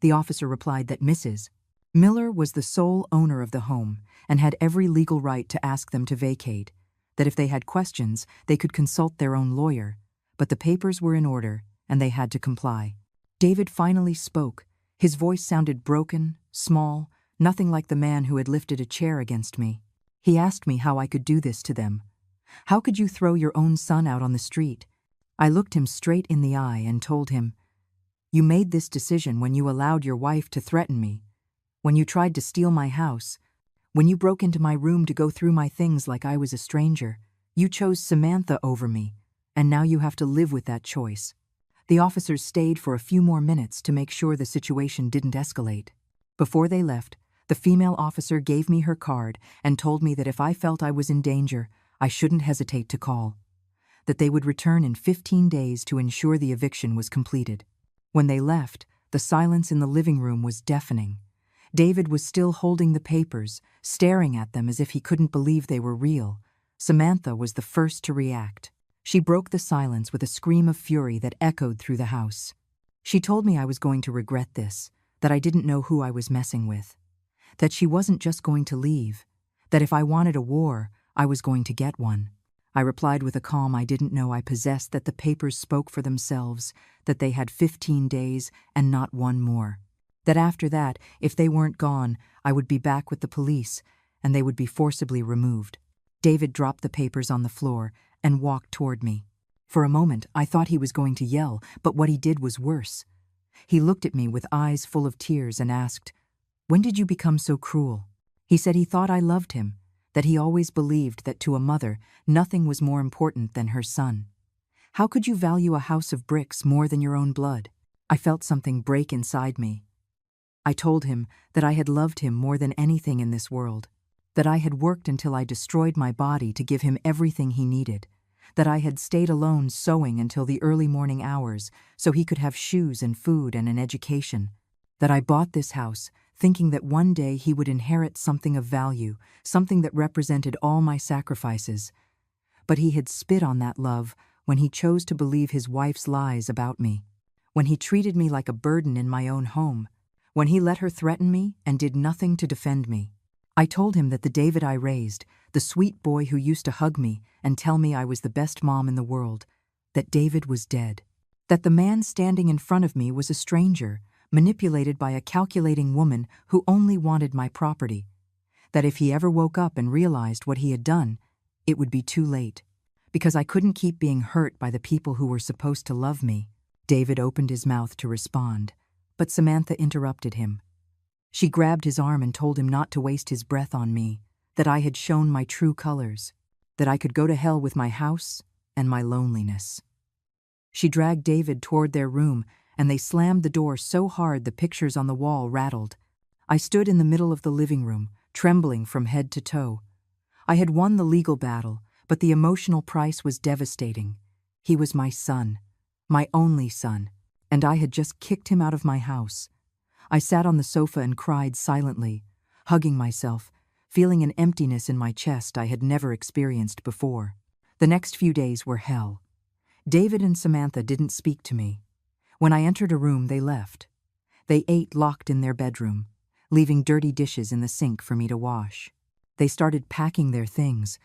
The officer replied that Mrs. Miller was the sole owner of the home and had every legal right to ask them to vacate, that if they had questions, they could consult their own lawyer, but the papers were in order and they had to comply. David finally spoke. His voice sounded broken, small, nothing like the man who had lifted a chair against me. He asked me how I could do this to them. How could you throw your own son out on the street? I looked him straight in the eye and told him, "You made this decision when you allowed your wife to threaten me, when you tried to steal my house, when you broke into my room to go through my things like I was a stranger. You chose Samantha over me, and now you have to live with that choice." The officers stayed for a few more minutes to make sure the situation didn't escalate. Before they left, the female officer gave me her card and told me that if I felt I was in danger, I shouldn't hesitate to call. That they would return in 15 days to ensure the eviction was completed. When they left, the silence in the living room was deafening. David was still holding the papers, staring at them as if he couldn't believe they were real. Samantha was the first to react. She broke the silence with a scream of fury that echoed through the house. She told me I was going to regret this, that I didn't know who I was messing with. That she wasn't just going to leave, that if I wanted a war, I was going to get one. I replied with a calm I didn't know I possessed that the papers spoke for themselves, that they had 15 days and not one more. That after that, if they weren't gone, I would be back with the police, and they would be forcibly removed. David dropped the papers on the floor and walked toward me. For a moment, I thought he was going to yell, but what he did was worse. He looked at me with eyes full of tears and asked, "When did you become so cruel?" He said he thought I loved him, that he always believed that to a mother, nothing was more important than her son. How could you value a house of bricks more than your own blood? I felt something break inside me. I told him that I had loved him more than anything in this world, that I had worked until I destroyed my body to give him everything he needed, that I had stayed alone sewing until the early morning hours so he could have shoes and food and an education, that I bought this house thinking that one day he would inherit something of value, something that represented all my sacrifices. But he had spit on that love when he chose to believe his wife's lies about me, when he treated me like a burden in my own home, when he let her threaten me and did nothing to defend me. I told him that the David I raised, the sweet boy who used to hug me and tell me I was the best mom in the world, that David was dead. That the man standing in front of me was a stranger, manipulated by a calculating woman who only wanted my property. That if he ever woke up and realized what he had done, it would be too late, because I couldn't keep being hurt by the people who were supposed to love me. David opened his mouth to respond, but Samantha interrupted him. She grabbed his arm and told him not to waste his breath on me, that I had shown my true colors, that I could go to hell with my house and my loneliness. She dragged David toward their room, and they slammed the door so hard the pictures on the wall rattled. I stood in the middle of the living room, trembling from head to toe. I had won the legal battle, but the emotional price was devastating. He was my son, my only son, and I had just kicked him out of my house. I sat on the sofa and cried silently, hugging myself, feeling an emptiness in my chest I had never experienced before. The next few days were hell. David and Samantha didn't speak to me. When I entered a room, they left. They ate locked in their bedroom, leaving dirty dishes in the sink for me to wash. They started packing their things,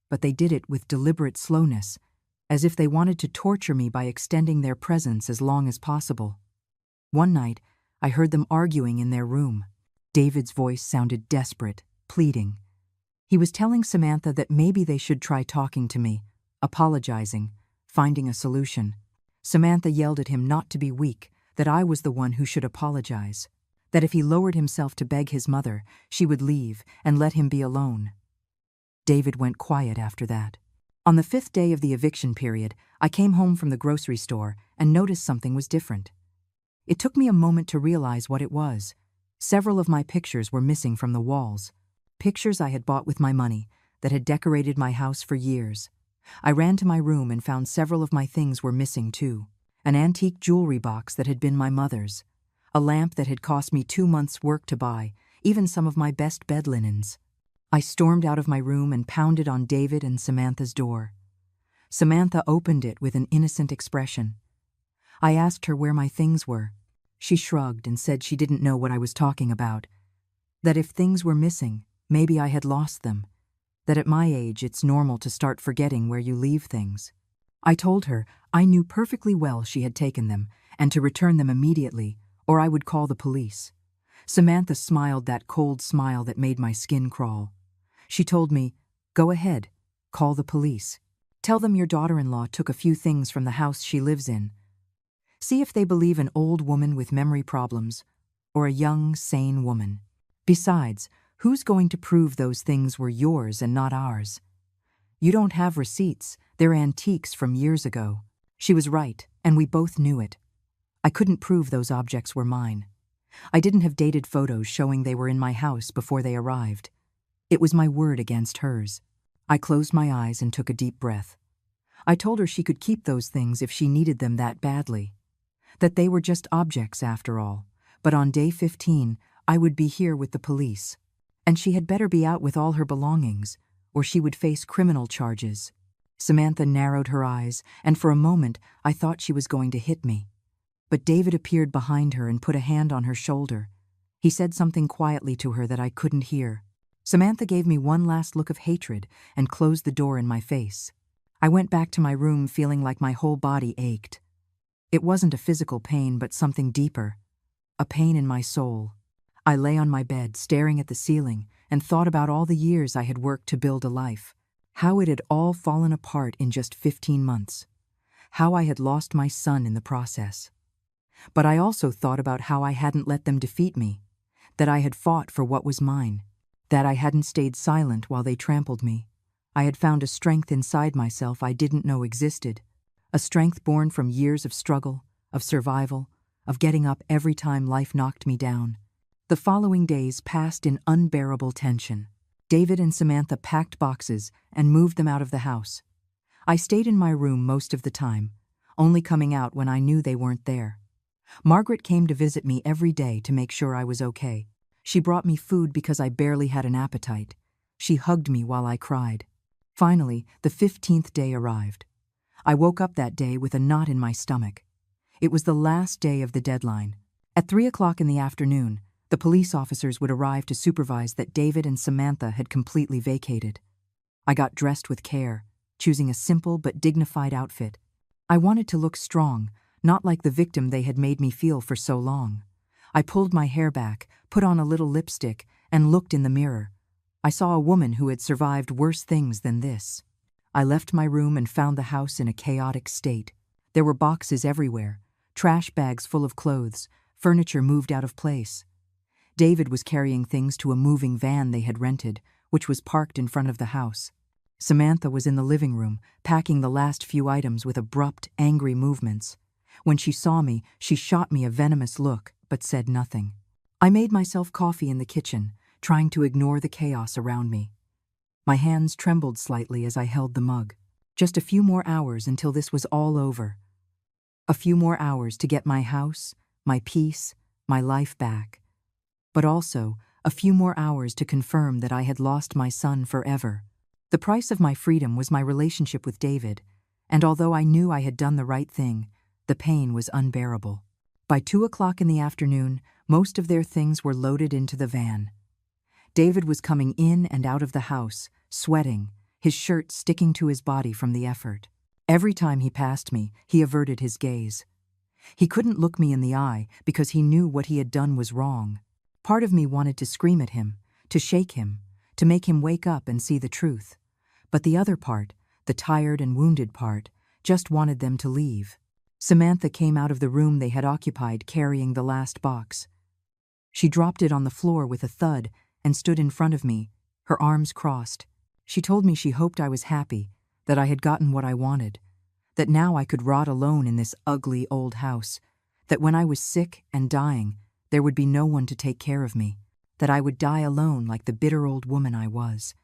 but they did it with deliberate slowness, as if they wanted to torture me by extending their presence as long as possible. One night, I heard them arguing in their room. David's voice sounded desperate, pleading. He was telling Samantha that maybe they should try talking to me, apologizing, finding a solution. Samantha yelled at him not to be weak, that I was the one who should apologize, that if he lowered himself to beg his mother, she would leave and let him be alone. David went quiet after that. On the 5th day of the eviction period, I came home from the grocery store and noticed something was different. It took me a moment to realize what it was. Several of my pictures were missing from the walls. Pictures I had bought with my money that had decorated my house for years. I ran to my room and found several of my things were missing too. An antique jewelry box that had been my mother's. A lamp that had cost me 2 months' work to buy, even some of my best bed linens. I stormed out of my room and pounded on David and Samantha's door. Samantha opened it with an innocent expression. I asked her where my things were. She shrugged and said she didn't know what I was talking about. That if things were missing, maybe I had lost them. That at my age it's normal to start forgetting where you leave things. I told her I knew perfectly well she had taken them, and to return them immediately, or I would call the police. Samantha smiled that cold smile that made my skin crawl. She told me, "Go ahead, call the police. Tell them your daughter-in-law took a few things from the house she lives in. See if they believe an old woman with memory problems or a young, sane woman. Besides, who's going to prove those things were yours and not ours? You don't have receipts, they're antiques from years ago." She was right, and we both knew it. I couldn't prove those objects were mine. I didn't have dated photos showing they were in my house before they arrived. It was my word against hers. I closed my eyes and took a deep breath. I told her she could keep those things if she needed them that badly. That they were just objects after all, but on day 15, I would be here with the police. And she had better be out with all her belongings, or she would face criminal charges. Samantha narrowed her eyes, and for a moment I thought she was going to hit me. But David appeared behind her and put a hand on her shoulder. He said something quietly to her that I couldn't hear. Samantha gave me one last look of hatred and closed the door in my face. I went back to my room feeling like my whole body ached. It wasn't a physical pain, but something deeper. A pain in my soul. I lay on my bed, staring at the ceiling, and thought about all the years I had worked to build a life. How it had all fallen apart in just 15 months. How I had lost my son in the process. But I also thought about how I hadn't let them defeat me. That I had fought for what was mine. That I hadn't stayed silent while they trampled me. I had found a strength inside myself I didn't know existed. A strength born from years of struggle, of survival, of getting up every time life knocked me down. The following days passed in unbearable tension. David and Samantha packed boxes and moved them out of the house. I stayed in my room most of the time, only coming out when I knew they weren't there. Margaret came to visit me every day to make sure I was okay. She brought me food because I barely had an appetite. She hugged me while I cried. Finally, the 15th day arrived. I woke up that day with a knot in my stomach. It was the last day of the deadline. At 3 o'clock in the afternoon, the police officers would arrive to supervise that David and Samantha had completely vacated. I got dressed with care, choosing a simple but dignified outfit. I wanted to look strong, not like the victim they had made me feel for so long. I pulled my hair back, put on a little lipstick, and looked in the mirror. I saw a woman who had survived worse things than this. I left my room and found the house in a chaotic state. There were boxes everywhere, trash bags full of clothes, furniture moved out of place. David was carrying things to a moving van they had rented, which was parked in front of the house. Samantha was in the living room, packing the last few items with abrupt, angry movements. When she saw me, she shot me a venomous look, but said nothing. I made myself coffee in the kitchen, trying to ignore the chaos around me. My hands trembled slightly as I held the mug. Just a few more hours until this was all over. A few more hours to get my house, my peace, my life back. But also, a few more hours to confirm that I had lost my son forever. The price of my freedom was my relationship with David, and although I knew I had done the right thing, the pain was unbearable. By 2 o'clock in the afternoon, most of their things were loaded into the van. David was coming in and out of the house, sweating, his shirt sticking to his body from the effort. Every time he passed me, he averted his gaze. He couldn't look me in the eye because he knew what he had done was wrong. Part of me wanted to scream at him, to shake him, to make him wake up and see the truth. But the other part, the tired and wounded part, just wanted them to leave. Samantha came out of the room they had occupied carrying the last box. She dropped it on the floor with a thud and stood in front of me, her arms crossed. She told me she hoped I was happy, that I had gotten what I wanted, that now I could rot alone in this ugly old house, that when I was sick and dying, there would be no one to take care of me, that I would die alone like the bitter old woman I was.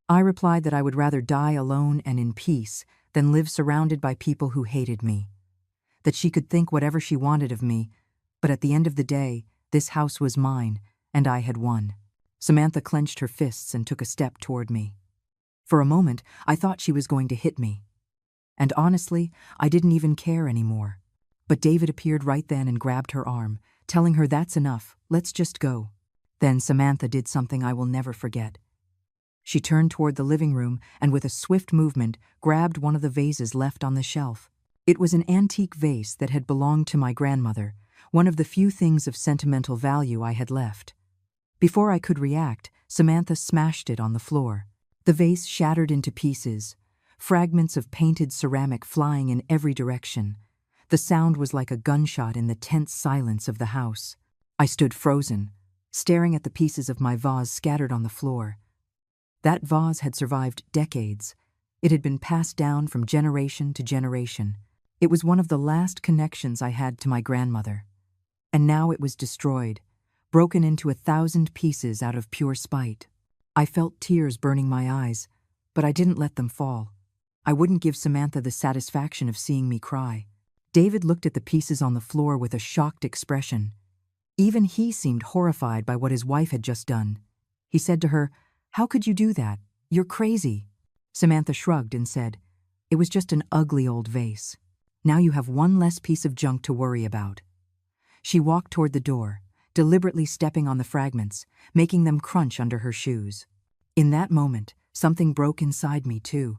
I replied that I would rather die alone and in peace than live surrounded by people who hated me, that she could think whatever she wanted of me, but at the end of the day, this house was mine, and I had won. Samantha clenched her fists and took a step toward me. For a moment, I thought she was going to hit me. And honestly, I didn't even care anymore. But David appeared right then and grabbed her arm, telling her that's enough, let's just go. Then Samantha did something I will never forget. She turned toward the living room and with a swift movement grabbed one of the vases left on the shelf. It was an antique vase that had belonged to my grandmother, one of the few things of sentimental value I had left. Before I could react, Samantha smashed it on the floor. The vase shattered into pieces, fragments of painted ceramic flying in every direction. The sound was like a gunshot in the tense silence of the house. I stood frozen, staring at the pieces of my vase scattered on the floor. That vase had survived decades. It had been passed down from generation to generation. It was one of the last connections I had to my grandmother. And now it was destroyed, broken into 1,000 pieces out of pure spite. I felt tears burning my eyes, but I didn't let them fall. I wouldn't give Samantha the satisfaction of seeing me cry. David looked at the pieces on the floor with a shocked expression. Even he seemed horrified by what his wife had just done. He said to her, "How could you do that? You're crazy." Samantha shrugged and said, "It was just an ugly old vase. Now you have one less piece of junk to worry about." She walked toward the door, deliberately stepping on the fragments, making them crunch under her shoes. In that moment, something broke inside me too.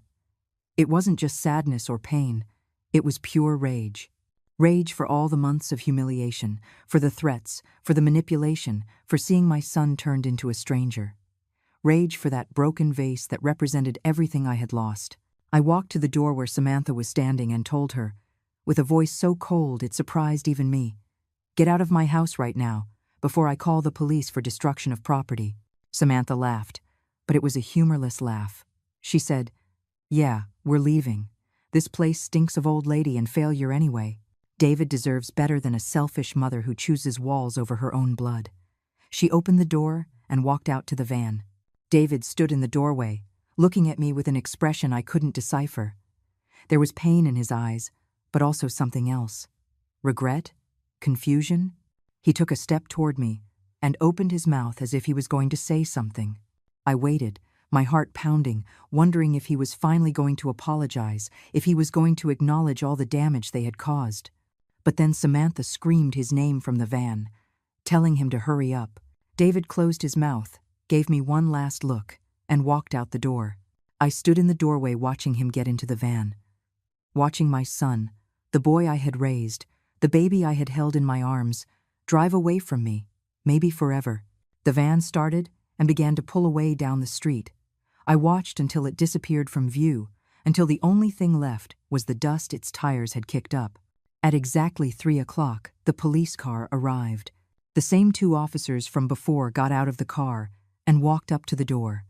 It wasn't just sadness or pain, it was pure rage. Rage for all the months of humiliation, for the threats, for the manipulation, for seeing my son turned into a stranger. Rage for that broken vase that represented everything I had lost. I walked to the door where Samantha was standing and told her, with a voice so cold it surprised even me, "Get out of my house right now, before I call the police for destruction of property." Samantha laughed, but it was a humorless laugh. She said, "Yeah, we're leaving. This place stinks of old lady and failure anyway. David deserves better than a selfish mother who chooses walls over her own blood." She opened the door and walked out to the van. David stood in the doorway, looking at me with an expression I couldn't decipher. There was pain in his eyes, but also something else. Regret? Confusion? He took a step toward me and opened his mouth as if he was going to say something. I waited, my heart pounding, wondering if he was finally going to apologize, if he was going to acknowledge all the damage they had caused. But then Samantha screamed his name from the van, telling him to hurry up. David closed his mouth, gave me one last look, and walked out the door. I stood in the doorway watching him get into the van. Watching my son, the boy I had raised, the baby I had held in my arms, drive away from me, maybe forever. The van started and began to pull away down the street. I watched until it disappeared from view, until the only thing left was the dust its tires had kicked up. At exactly 3 o'clock, the police car arrived. The same 2 officers from before got out of the car and walked up to the door.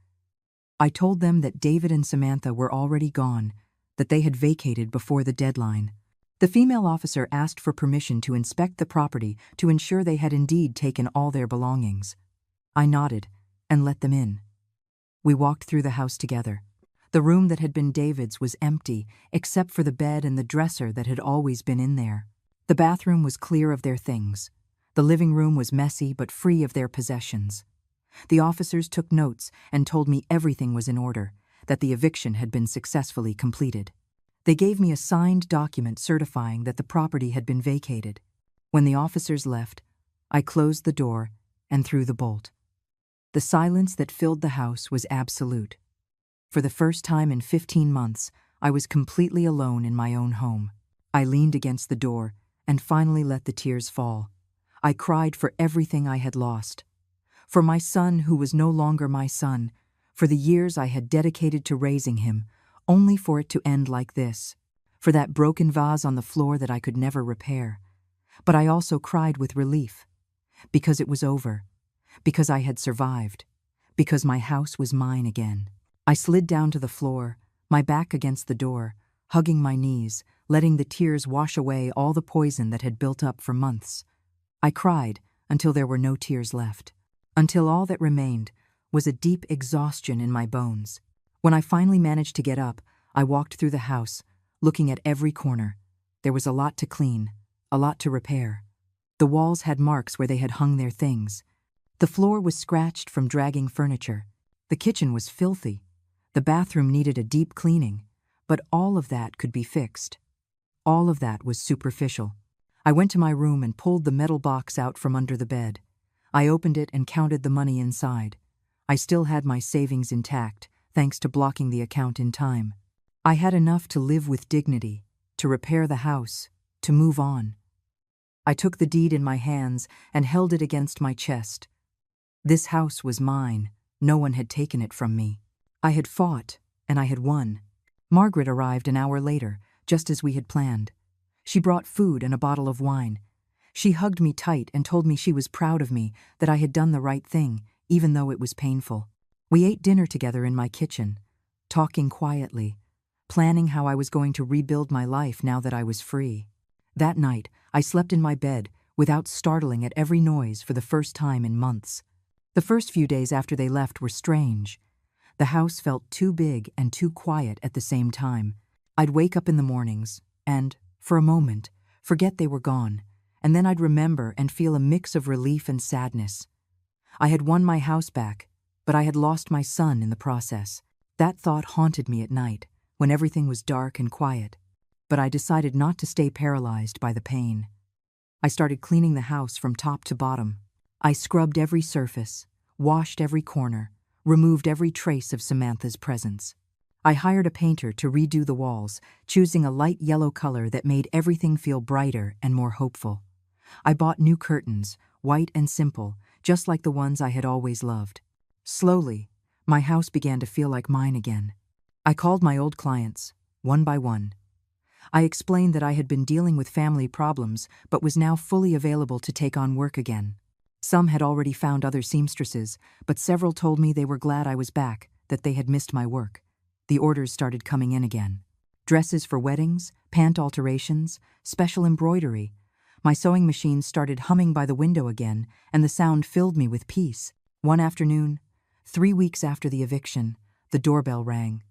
I told them that David and Samantha were already gone, that they had vacated before the deadline. The female officer asked for permission to inspect the property to ensure they had indeed taken all their belongings. I nodded and let them in. We walked through the house together. The room that had been David's was empty, except for the bed and the dresser that had always been in there. The bathroom was clear of their things. The living room was messy but free of their possessions. The officers took notes and told me everything was in order, that the eviction had been successfully completed. They gave me a signed document certifying that the property had been vacated. When the officers left, I closed the door and threw the bolt. The silence that filled the house was absolute. For the first time in 15 months, I was completely alone in my own home. I leaned against the door and finally let the tears fall. I cried for everything I had lost. For my son who was no longer my son, for the years I had dedicated to raising him, only for it to end like this, for that broken vase on the floor that I could never repair. But I also cried with relief, because it was over, because I had survived, because my house was mine again. I slid down to the floor, my back against the door, hugging my knees, letting the tears wash away all the poison that had built up for months. I cried until there were no tears left, until all that remained was a deep exhaustion in my bones. When I finally managed to get up, I walked through the house, looking at every corner. There was a lot to clean, a lot to repair. The walls had marks where they had hung their things. The floor was scratched from dragging furniture. The kitchen was filthy. The bathroom needed a deep cleaning, but all of that could be fixed. All of that was superficial. I went to my room and pulled the metal box out from under the bed. I opened it and counted the money inside. I still had my savings intact, thanks to blocking the account in time. I had enough to live with dignity, to repair the house, to move on. I took the deed in my hands and held it against my chest. This house was mine. No one had taken it from me. I had fought, and I had won. Margaret arrived an hour later, just as we had planned. She brought food and a bottle of wine. She hugged me tight and told me she was proud of me, that I had done the right thing, even though it was painful. We ate dinner together in my kitchen, talking quietly, planning how I was going to rebuild my life now that I was free. That night, I slept in my bed without startling at every noise for the first time in months. The first few days after they left were strange. The house felt too big and too quiet at the same time. I'd wake up in the mornings and, for a moment, forget they were gone, and then I'd remember and feel a mix of relief and sadness. I had won my house back, but I had lost my son in the process. That thought haunted me at night, when everything was dark and quiet. But I decided not to stay paralyzed by the pain. I started cleaning the house from top to bottom. I scrubbed every surface, washed every corner, removed every trace of Samantha's presence. I hired a painter to redo the walls, choosing a light yellow color that made everything feel brighter and more hopeful. I bought new curtains, white and simple, just like the ones I had always loved. Slowly, my house began to feel like mine again. I called my old clients, one by one. I explained that I had been dealing with family problems but was now fully available to take on work again. Some had already found other seamstresses, but several told me they were glad I was back, that they had missed my work. The orders started coming in again. Dresses for weddings, pant alterations, special embroidery. My sewing machine started humming by the window again, and the sound filled me with peace. One afternoon, 3 weeks after the eviction, the doorbell rang.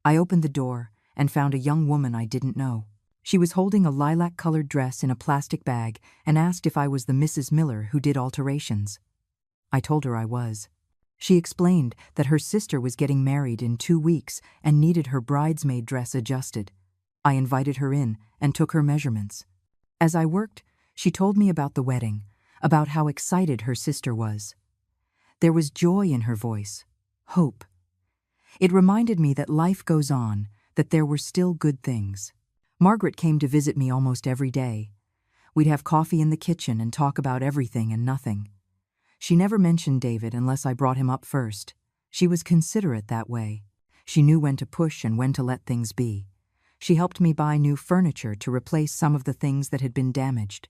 I opened the door and found a young woman I didn't know. She was holding a lilac-colored dress in a plastic bag and asked if I was the Mrs. Miller who did alterations. I told her I was. She explained that her sister was getting married in 2 weeks and needed her bridesmaid dress adjusted. I invited her in and took her measurements. As I worked, she told me about the wedding, about how excited her sister was. There was joy in her voice, hope. It reminded me that life goes on, that there were still good things. Margaret came to visit me almost every day. We'd have coffee in the kitchen and talk about everything and nothing. She never mentioned David unless I brought him up first. She was considerate that way. She knew when to push and when to let things be. She helped me buy new furniture to replace some of the things that had been damaged.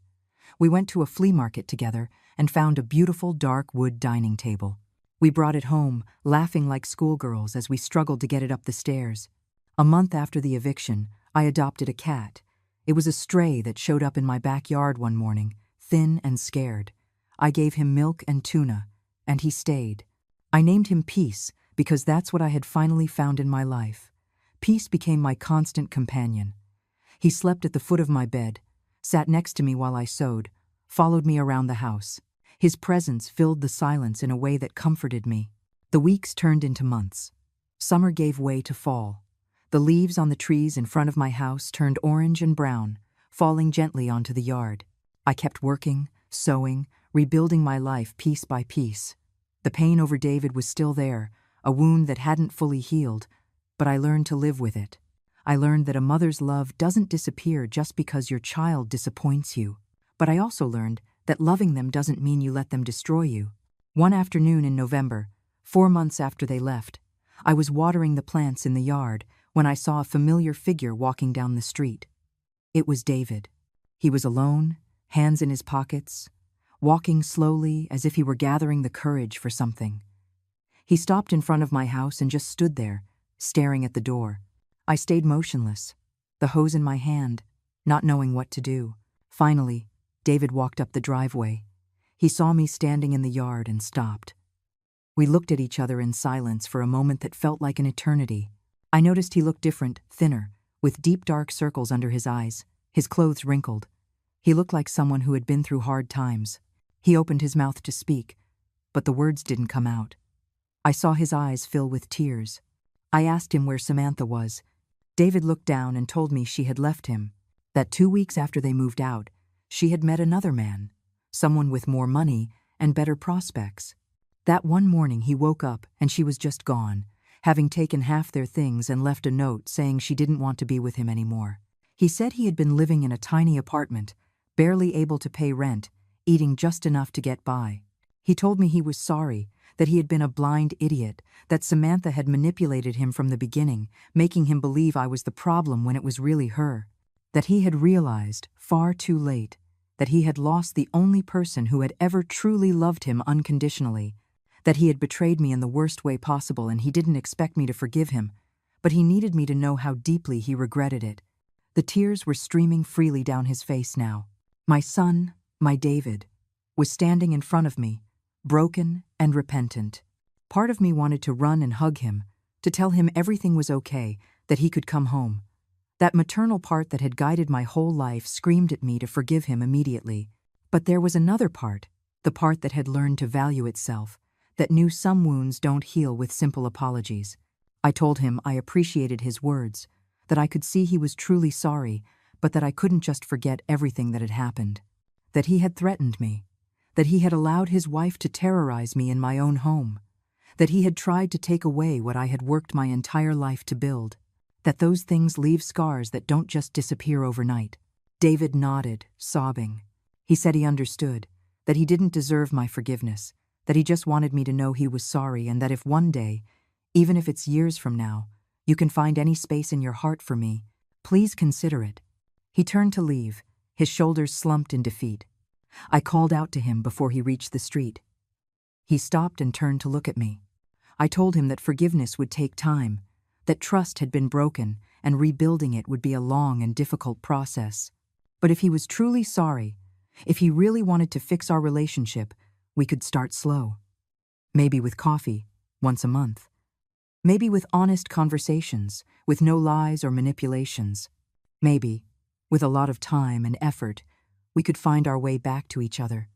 We went to a flea market together and found a beautiful dark wood dining table. We brought it home, laughing like schoolgirls as we struggled to get it up the stairs. A month after the eviction, I adopted a cat. It was a stray that showed up in my backyard one morning, thin and scared. I gave him milk and tuna, and he stayed. I named him Peace because that's what I had finally found in my life. Peace became my constant companion. He slept at the foot of my bed, sat next to me while I sewed, followed me around the house. His presence filled the silence in a way that comforted me. The weeks turned into months. Summer gave way to fall. The leaves on the trees in front of my house turned orange and brown, falling gently onto the yard. I kept working, sewing, rebuilding my life piece by piece. The pain over David was still there, a wound that hadn't fully healed, but I learned to live with it. I learned that a mother's love doesn't disappear just because your child disappoints you. But I also learned that loving them doesn't mean you let them destroy you. One afternoon in November, 4 months after they left, I was watering the plants in the yard when I saw a familiar figure walking down the street. It was David. He was alone, hands in his pockets, walking slowly as if he were gathering the courage for something. He stopped in front of my house and just stood there, staring at the door. I stayed motionless, the hose in my hand, not knowing what to do. Finally, David walked up the driveway. He saw me standing in the yard and stopped. We looked at each other in silence for a moment that felt like an eternity. I noticed he looked different, thinner, with deep dark circles under his eyes, his clothes wrinkled. He looked like someone who had been through hard times. He opened his mouth to speak, but the words didn't come out. I saw his eyes fill with tears. I asked him where Samantha was. David looked down and told me she had left him, that 2 weeks after they moved out, she had met another man, someone with more money and better prospects. That one morning he woke up and she was just gone, having taken half their things and left a note saying she didn't want to be with him anymore. He said he had been living in a tiny apartment, barely able to pay rent, eating just enough to get by. He told me he was sorry, that he had been a blind idiot, that Samantha had manipulated him from the beginning, making him believe I was the problem when it was really her. That he had realized, far too late, that he had lost the only person who had ever truly loved him unconditionally, that he had betrayed me in the worst way possible and he didn't expect me to forgive him, but he needed me to know how deeply he regretted it. The tears were streaming freely down his face now. My son, my David, was standing in front of me, broken and repentant. Part of me wanted to run and hug him, to tell him everything was okay, that he could come home. That maternal part that had guided my whole life screamed at me to forgive him immediately. But there was another part, the part that had learned to value itself, that knew some wounds don't heal with simple apologies. I told him I appreciated his words, that I could see he was truly sorry, but that I couldn't just forget everything that had happened. That he had threatened me, that he had allowed his wife to terrorize me in my own home, that he had tried to take away what I had worked my entire life to build, that those things leave scars that don't just disappear overnight. David nodded, sobbing. He said he understood, that he didn't deserve my forgiveness, that he just wanted me to know he was sorry and that if one day, even if it's years from now, you can find any space in your heart for me, please consider it. He turned to leave, his shoulders slumped in defeat. I called out to him before he reached the street. He stopped and turned to look at me. I told him that forgiveness would take time, that trust had been broken and rebuilding it would be a long and difficult process. But if he was truly sorry, if he really wanted to fix our relationship, we could start slow. Maybe with coffee, once a month. Maybe with honest conversations, with no lies or manipulations. Maybe, with a lot of time and effort, we could find our way back to each other.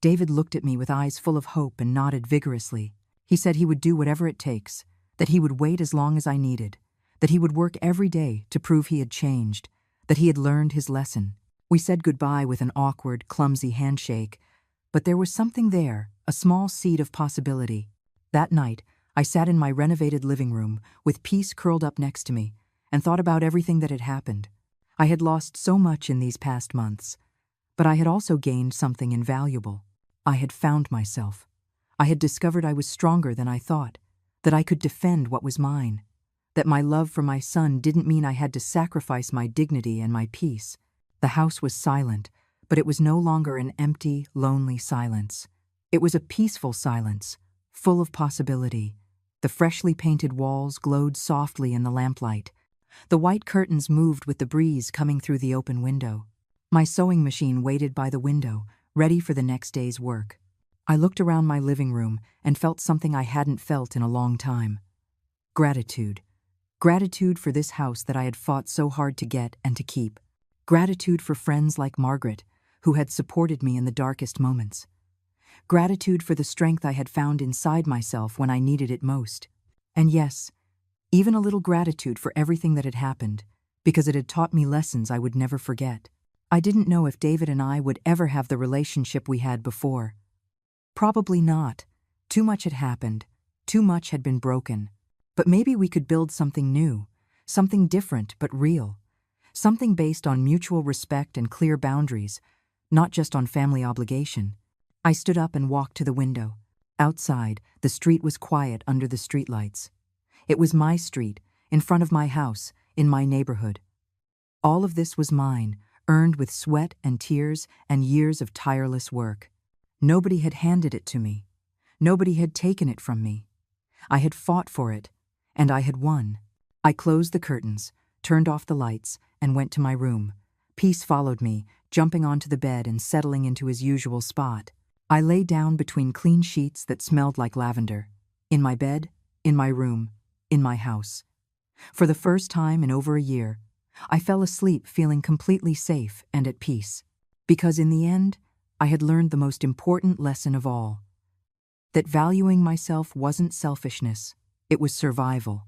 David looked at me with eyes full of hope and nodded vigorously. He said he would do whatever it takes, that he would wait as long as I needed, that he would work every day to prove he had changed, that he had learned his lesson. We said goodbye with an awkward, clumsy handshake, but there was something there, a small seed of possibility. That night, I sat in my renovated living room, with Peace curled up next to me, and thought about everything that had happened. I had lost so much in these past months, but I had also gained something invaluable. I had found myself. I had discovered I was stronger than I thought, that I could defend what was mine, that my love for my son didn't mean I had to sacrifice my dignity and my peace. The house was silent, but it was no longer an empty, lonely silence. It was a peaceful silence, full of possibility. The freshly painted walls glowed softly in the lamplight. The white curtains moved with the breeze coming through the open window. My sewing machine waited by the window, ready for the next day's work. I looked around my living room and felt something I hadn't felt in a long time. Gratitude. Gratitude for this house that I had fought so hard to get and to keep. Gratitude for friends like Margaret, who had supported me in the darkest moments. Gratitude for the strength I had found inside myself when I needed it most. And yes, even a little gratitude for everything that had happened, because it had taught me lessons I would never forget. I didn't know if David and I would ever have the relationship we had before. Probably not. Too much had happened. Too much had been broken. But maybe we could build something new, something different but real, something based on mutual respect and clear boundaries, not just on family obligation. I stood up and walked to the window. Outside, the street was quiet under the streetlights. It was my street, in front of my house, in my neighborhood. All of this was mine, earned with sweat and tears and years of tireless work. Nobody had handed it to me. Nobody had taken it from me. I had fought for it, and I had won. I closed the curtains, turned off the lights, and went to my room. Peace followed me, jumping onto the bed and settling into his usual spot. I lay down between clean sheets that smelled like lavender. In my bed, in my room, in my house. For the first time in over a year, I fell asleep feeling completely safe and at peace. Because in the end, I had learned the most important lesson of all. That valuing myself wasn't selfishness, it was survival.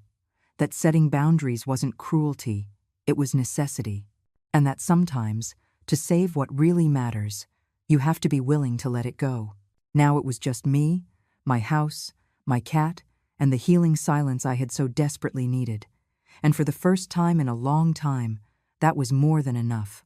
That setting boundaries wasn't cruelty, it was necessity. And that sometimes, to save what really matters, you have to be willing to let it go. Now it was just me, my house, my cat, and the healing silence I had so desperately needed. And for the first time in a long time, that was more than enough.